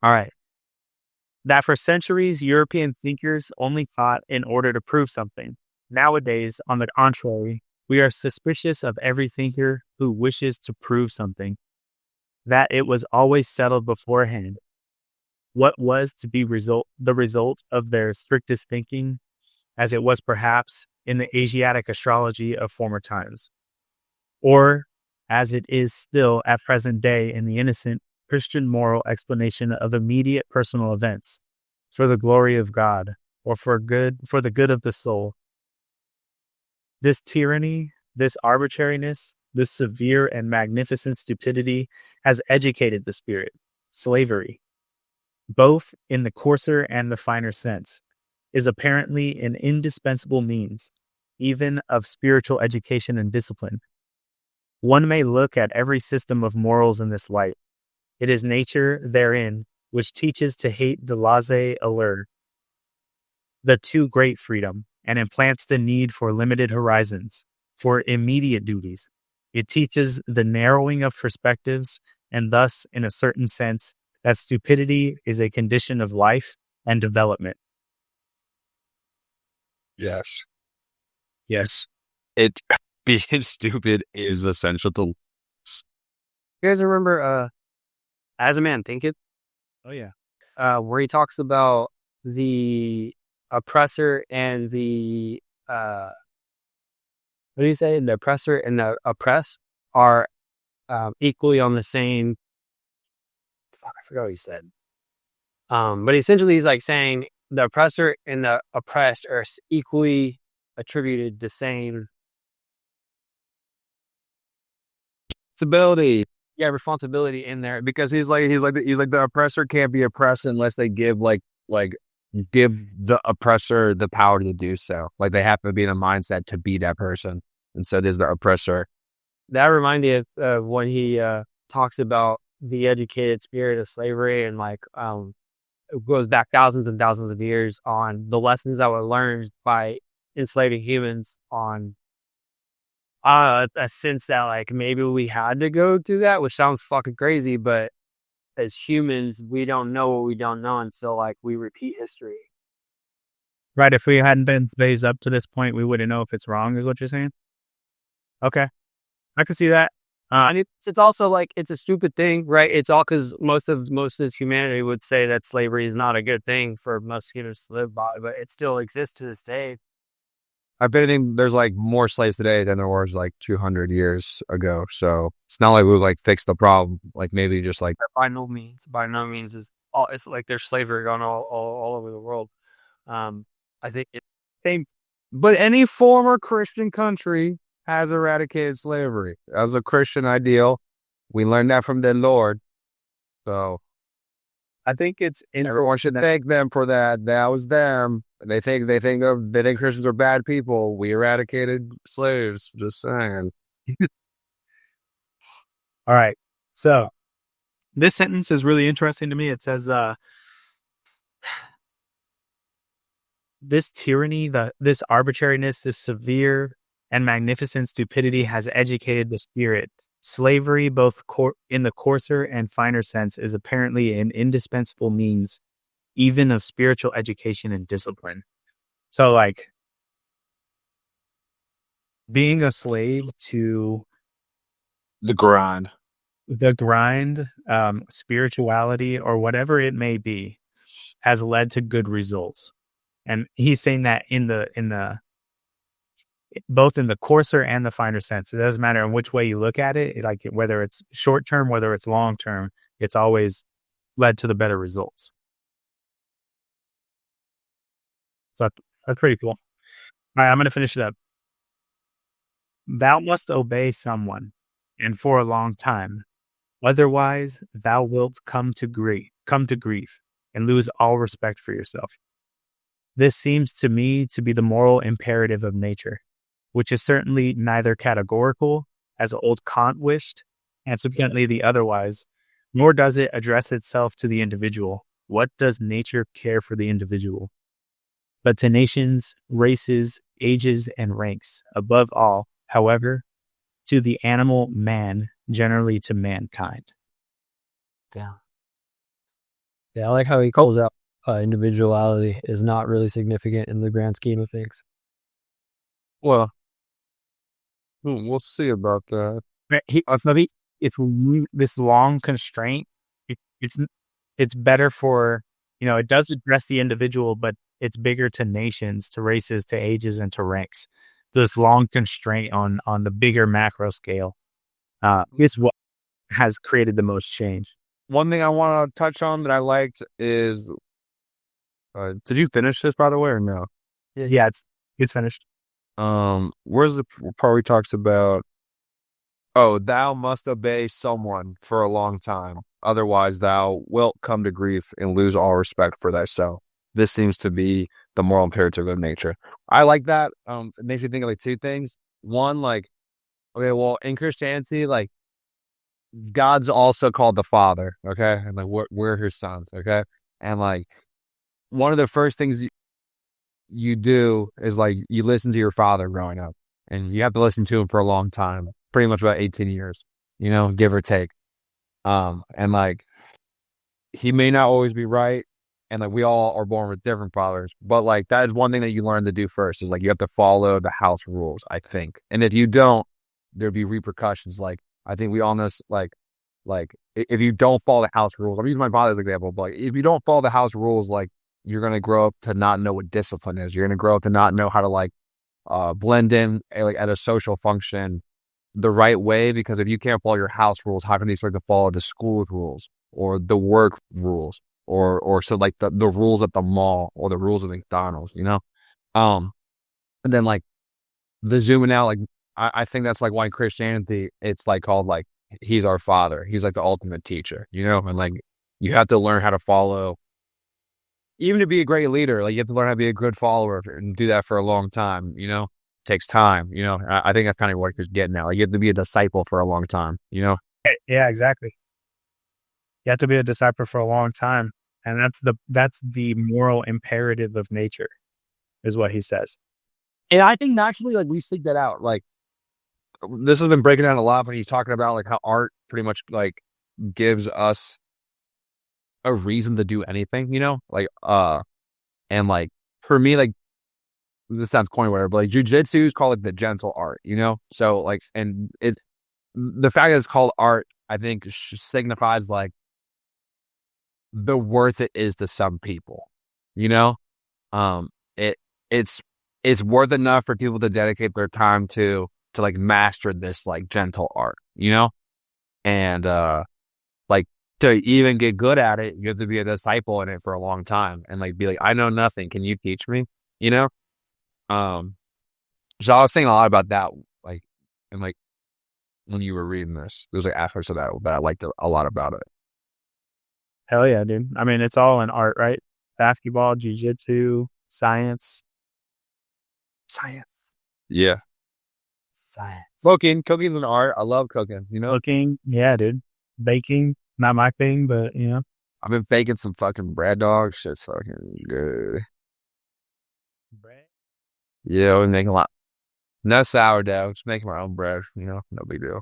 All right. That for centuries, European thinkers only thought in order to prove something. Nowadays, on the contrary, we are suspicious of every thinker who wishes to prove something, that it was always settled beforehand. What was to be the result of their strictest thinking, as it was perhaps in the Asiatic astrology of former times, or as it is still at present day in the innocent Christian moral explanation of immediate personal events, for the glory of God, or for the good of the soul. This tyranny, this arbitrariness, this severe and magnificent stupidity has educated the spirit, slavery, both in the coarser and the finer sense, is apparently an indispensable means, even of spiritual education and discipline. One may look at every system of morals in this light. It is nature therein which teaches to hate the laissez-aller, the too great freedom, and implants the need for limited horizons, for immediate duties. It teaches the narrowing of perspectives, and thus, in a certain sense, that stupidity is a condition of life and development. yes, Yes. Being stupid is essential to. You guys remember As a Man Thinketh? Oh, yeah. Where he talks about the oppressor and the what do you say? The oppressor and the oppressed are equally on the same. Fuck, I forgot what he said. But essentially, he's like saying the oppressor and the oppressed are equally attributed the same Responsibility. Yeah, responsibility in there. Because he's like the oppressor can't be oppressed unless they give give the oppressor the power to do so. Like they have to be in a mindset to be that person. And so there's the oppressor. That reminded me of when he talks about the educated spirit of slavery and it goes back thousands and thousands of years on the lessons that were learned by enslaving humans on a sense that maybe we had to go through that, which sounds fucking crazy, but as humans, we don't know what we don't know until we repeat history. Right. If we hadn't been slaves up to this point, we wouldn't know if it's wrong, is what you're saying? Okay. I can see that. And it's also like it's a stupid thing, right? It's all because most of humanity would say that slavery is not a good thing for most humans to live by, but it still exists to this day. I bet there's like more slaves today than there was like 200 years ago. So it's not like we like fix the problem. Like maybe just like By no means is all. It's like there's slavery on all over the world. I think it same. But any former Christian country has eradicated slavery as a Christian ideal. We learned that from the Lord. So I think it's everyone should thank them for that. That was them. They think Christians are bad people. We eradicated slaves. Just saying. All right. So this sentence is really interesting to me. It says, this tyranny, this arbitrariness, this severe and magnificent stupidity has educated the spirit. Slavery, both in the coarser and finer sense, is apparently an indispensable means, even of spiritual education and discipline. So, like, being a slave to The grind. spirituality, or whatever it may be, has led to good results. And he's saying that in the both in the coarser and the finer sense. It doesn't matter in which way you look at it, like whether it's short term, whether it's long term, it's always led to the better results. So that's pretty cool. All right, I'm going to finish it up. Thou must obey someone, and for a long time. Otherwise, thou wilt come to grief, and lose all respect for yourself. This seems to me to be the moral imperative of nature, which is certainly neither categorical, as old Kant wished, and subsequently the otherwise, nor does it address itself to the individual. What does nature care for the individual? But to nations, races, ages, and ranks. Above all, however, to the animal man, generally to mankind. Yeah, I like how he calls out individuality is not really significant in the grand scheme of things. Well, we'll see about that. It's this long constraint. It's better for, it does address the individual, but it's bigger to nations, to races, to ages, and to ranks. This long constraint on the bigger macro scale is what has created the most change. One thing I want to touch on that I liked is, did you finish this, by the way, or no? Yeah, it's finished. Where's the part where he talks about, oh, thou must obey someone for a long time, otherwise thou wilt come to grief and lose all respect for thyself. This seems to be the moral imperative of nature. I like that. It makes me think of like two things. One, like, okay, well, in Christianity, like, God's also called the Father, okay? And like, we're his sons, okay? And like, one of the first things you do is like, you listen to your father growing up, and you have to listen to him for a long time, pretty much about 18 years, give or take. And like, he may not always be right. And like, we all are born with different fathers, but like, that is one thing that you learn to do first, is like, you have to follow the house rules, I think. And if you don't, there'd be repercussions. Like, I think we all know, like if you don't follow the house rules, I'm using my father's example, but like, if you don't follow the house rules, like, you're going to grow up to not know what discipline is. You're going to grow up to not know how to like, blend in like at a social function the right way, because if you can't follow your house rules, how can you expect to follow the school rules or the work rules or so like the rules at the mall or the rules of McDonald's, and then like the zooming out, like I think that's like why in Christianity it's like called like, he's our father. He's like the ultimate teacher, and like, you have to learn how to follow, even to be a great leader. Like, you have to learn how to be a good follower and do that for a long time, it takes time, I think that's kind of what he's getting at. Like, you have to be a disciple for a long time, Yeah, exactly. You have to be a disciple for a long time. And that's the moral imperative of nature, is what he says. And I think naturally, like, we seek that out. Like, this has been breaking down a lot, but he's talking about like how art pretty much like gives us a reason to do anything, like, and like, for me, like, this sounds corny, whatever, but like, jujitsu is called like the gentle art, so like, and the fact that it's called art, I think, signifies like the worth it is to some people. You know, um, it it's it's worth enough for people to dedicate their time to like master this like gentle art. You know, and like to even get good at it, you have to be a disciple in it for a long time and like be like, I know nothing. Can you teach me? You know, um. So I was thinking a lot about that, like, and like when you were reading this, there's like aspects of that I liked a lot about it. Hell yeah, dude. I mean, it's all in art, right? Basketball, jiu-jitsu, science. Science. Yeah, Science. cooking's an art. I love cooking. You know, Cooking, yeah, dude. Baking, not my thing, but you know. I've been baking some fucking bread, dog. Shit's fucking good. Bread. Yeah, we're making a lot. No sourdough, just making my own bread. You know, no big deal.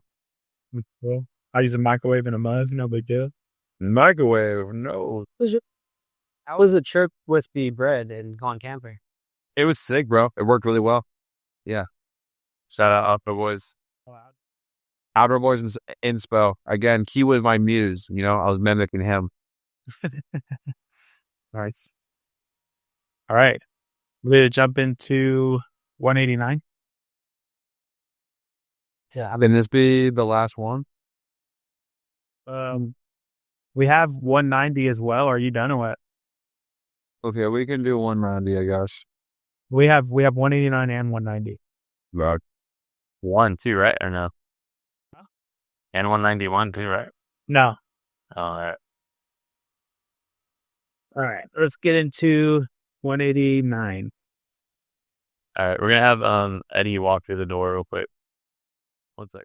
Well, I use a microwave and a mug, no big deal. Microwave, no. How was the trip with the bread and gone camping? It was sick, bro. It worked really well. Yeah. Shout out Outdoor Boys. Outdoor Boys in Inspo. Again, he was my muse. You know, I was mimicking him. Nice. All right. We're going to jump into 189. Yeah. Then this be the last one? We have 190 as well. Are you done or what? Okay, we can do 190, I guess. We have 189 and 190. Right. 1, 2, right? Or no? And 191 too, right? No. All right. All right. Let's get into 189. All right. We're gonna have Eddie walk through the door real quick. One sec.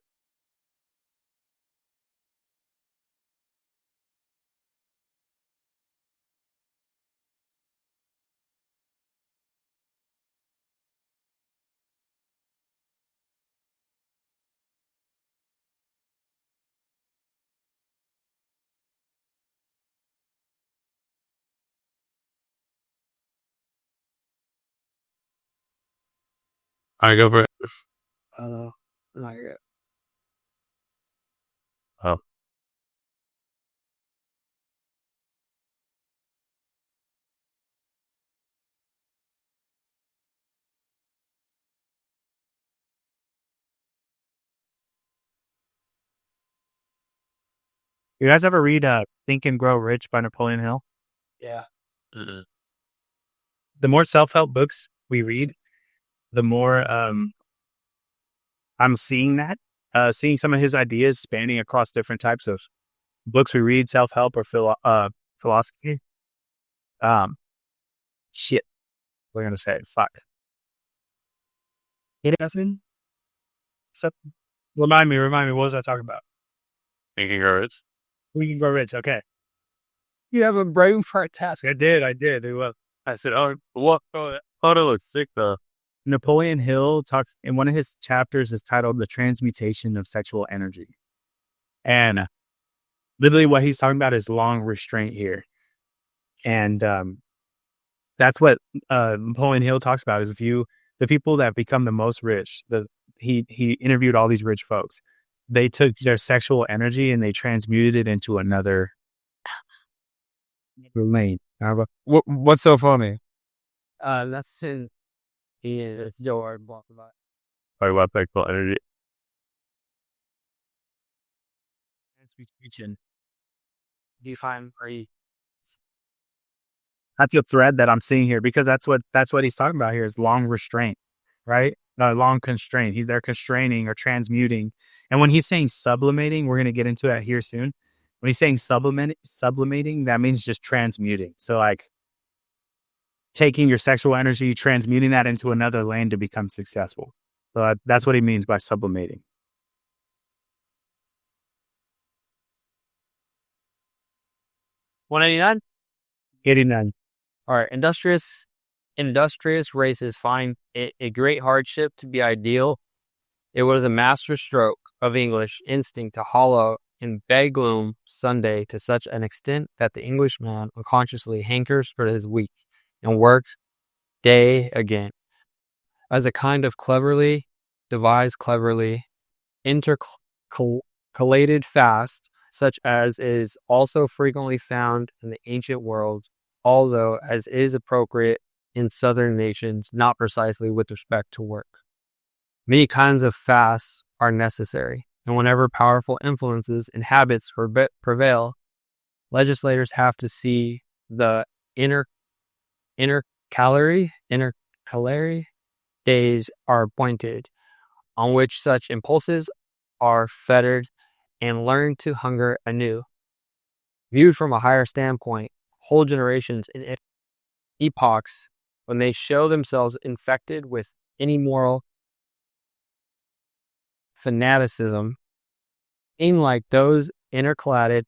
All right, go for it. Not yet. Oh. You guys ever read Think and Grow Rich by Napoleon Hill? Yeah. Mm-mm. The more self-help books we read, the more I'm seeing seeing some of his ideas spanning across different types of books we read, self-help or philosophy. Shit. What am I going to say? Fuck. Remind me, what was I talking about? Think and Grow Rich. We Can Grow Rich. Okay. You have a brain fart task. I did. Well, I said, oh, what? Oh, that looks sick though. Napoleon Hill talks in one of his chapters is titled The Transmutation of Sexual Energy. And literally what he's talking about is long restraint here. And that's what Napoleon Hill talks about is the people that become the most rich, he interviewed all these rich folks. They took their sexual energy and they transmuted it into another lane. What's so funny? That's in the door block about. Talk about sexual energy. Transmutation. Do you find That's the thread that I'm seeing here because that's what he's talking about here is long restraint, right? Long constraint. They're constraining or transmuting. And when he's saying sublimating, we're going to get into that here soon. When he's saying sublimating, that means just transmuting. So like taking your sexual energy, transmuting that into another lane to become successful. So that's what he means by sublimating. $189? 89. All right. Industrious races find it a great hardship to be ideal. It was a master stroke of English instinct to hollow in begloom Sunday to such an extent that the Englishman unconsciously hankers for his week and work day again. As a kind of cleverly devised, cleverly collated fast, such as is also frequently found in the ancient world, although as is appropriate in southern nations, not precisely with respect to work. Many kinds of fasts are necessary, and whenever powerful influences and habits prevail, legislators have to see the intercalary days are appointed, on which such impulses are fettered and learn to hunger anew. Viewed from a higher standpoint, whole generations and epochs, when they show themselves infected with any moral fanaticism, seem like those intercalated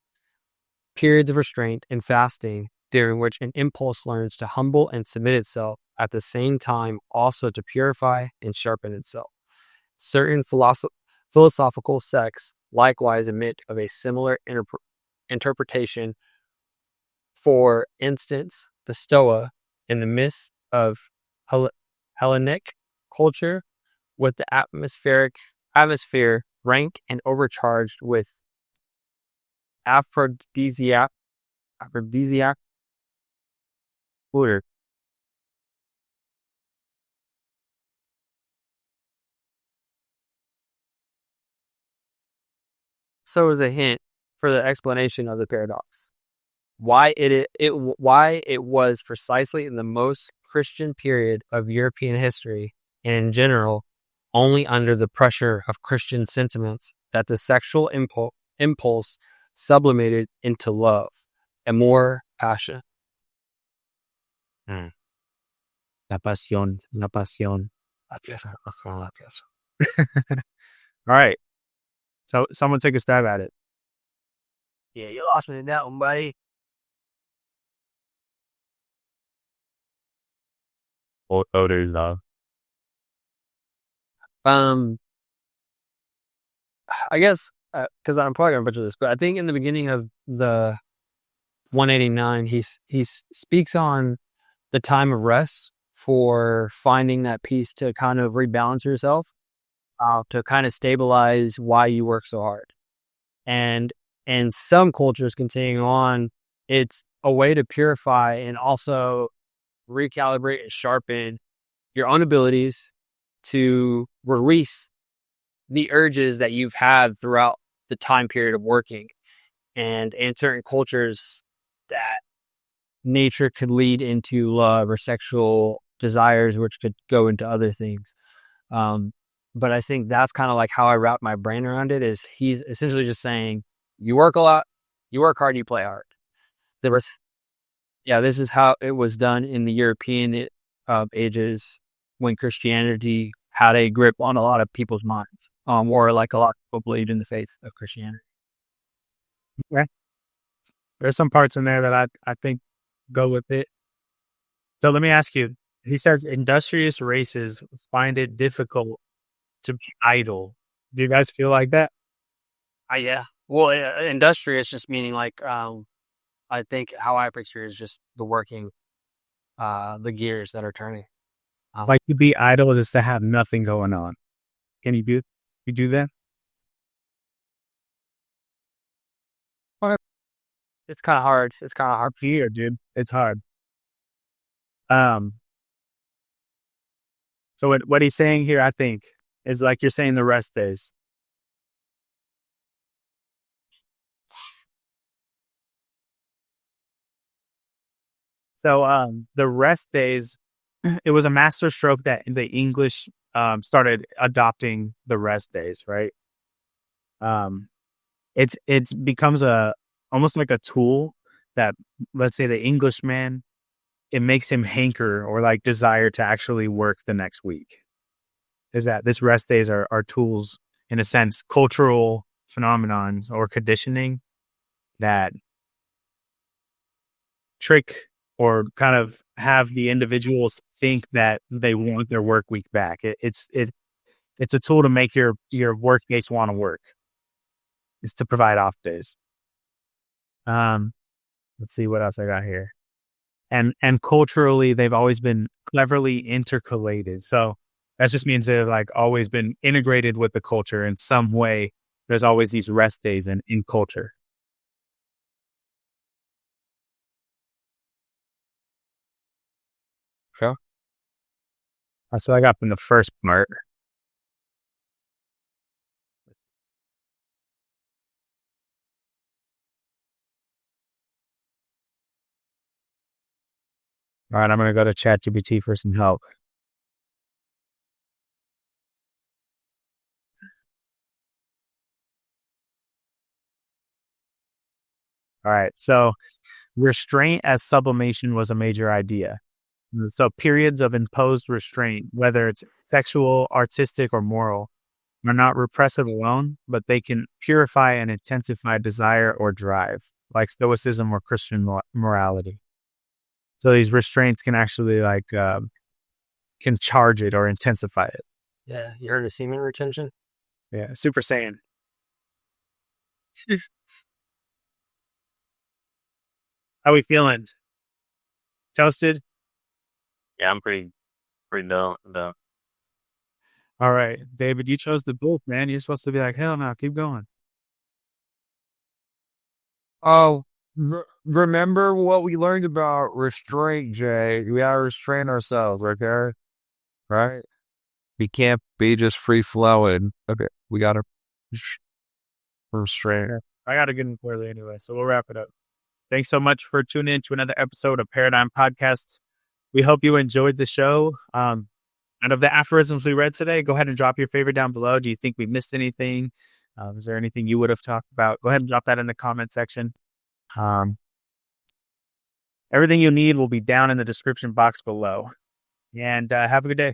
periods of restraint and fasting, during which an impulse learns to humble and submit itself, at the same time also to purify and sharpen itself. Certain philosophical sects likewise admit of a similar interpretation. For instance, the Stoa, in the midst of Hellenic culture, with the atmosphere rank and overcharged with aphrodisiac odor. So as a hint for the explanation of the paradox, why it was precisely in the most Christian period of European history, and in general, only under the pressure of Christian sentiments, that the sexual impulse sublimated into love and more passion. La pasión, la pasión. La pieza. All right. So someone take a stab at it. Yeah, you lost me in that one, buddy. Odors of. I guess because I'm probably gonna butcher this, but I think in the beginning of the 189, he speaks on the time of rest for finding that peace to kind of rebalance yourself, to kind of stabilize why you work so hard. And some cultures continuing on, it's a way to purify and also recalibrate and sharpen your own abilities to release the urges that you've had throughout the time period of working. And in certain cultures, that nature could lead into love or sexual desires, which could go into other things. But I think that's kind of like how I wrap my brain around it, is he's essentially just saying, you work a lot, you work hard, you play hard. This is how it was done in the European ages, when Christianity had a grip on a lot of people's minds, or like a lot of people believed in the faith of Christianity. Okay. There's some parts in there that I think go with it. So let me ask you, he says industrious races find it difficult to be idle. Do you guys feel like that? Yeah. Well, industrious just meaning like, I think how I picture is just the working, the gears that are turning. Like to be idle is to have nothing going on. Can you do that? It's kind of hard. It's kind of hard here, dude. It's hard. So what he's saying here, I think, is like you're saying the rest days. So the rest days, it was a master stroke that the English started adopting the rest days, right? It becomes almost like a tool that, let's say, the Englishman, it makes him hanker or like desire to actually work the next week. Is that this rest days are tools, in a sense, cultural phenomenons or conditioning that trick or kind of have the individuals think that they want their work week back. It's a tool to make your workmates want to work. It's to provide off days. Let's see what else I got here. And culturally, they've always been cleverly intercalated. So that just means they've like always been integrated with the culture in some way there's always these rest days in culture. Yeah. That's what I got from the first part. All right, I'm going to go to ChatGPT for some help. All right, so restraint as sublimation was a major idea. So periods of imposed restraint, whether it's sexual, artistic, or moral, are not repressive alone, but they can purify and intensify desire or drive, like stoicism or Christian morality. So these restraints can actually can charge it or intensify it. Yeah, you heard of semen retention? Yeah, Super Saiyan. How we feeling? Toasted? Yeah, I'm pretty done. All right, David, you chose the book, man. You're supposed to be like, hell no, keep going. Oh, remember what we learned about restraint, Jay? We gotta restrain ourselves, okay? Right? We can't be just free flowing. Okay, we gotta restrain. I got to get in clearly anyway, so we'll wrap it up. Thanks so much for tuning in to another episode of Paradyme Podcasts. We hope you enjoyed the show. Out of the aphorisms we read today, go ahead and drop your favorite down below. Do you think we missed anything? Is there anything you would have talked about? Go ahead and drop that in the comment section. Everything you need will be down in the description box below. And have a good day.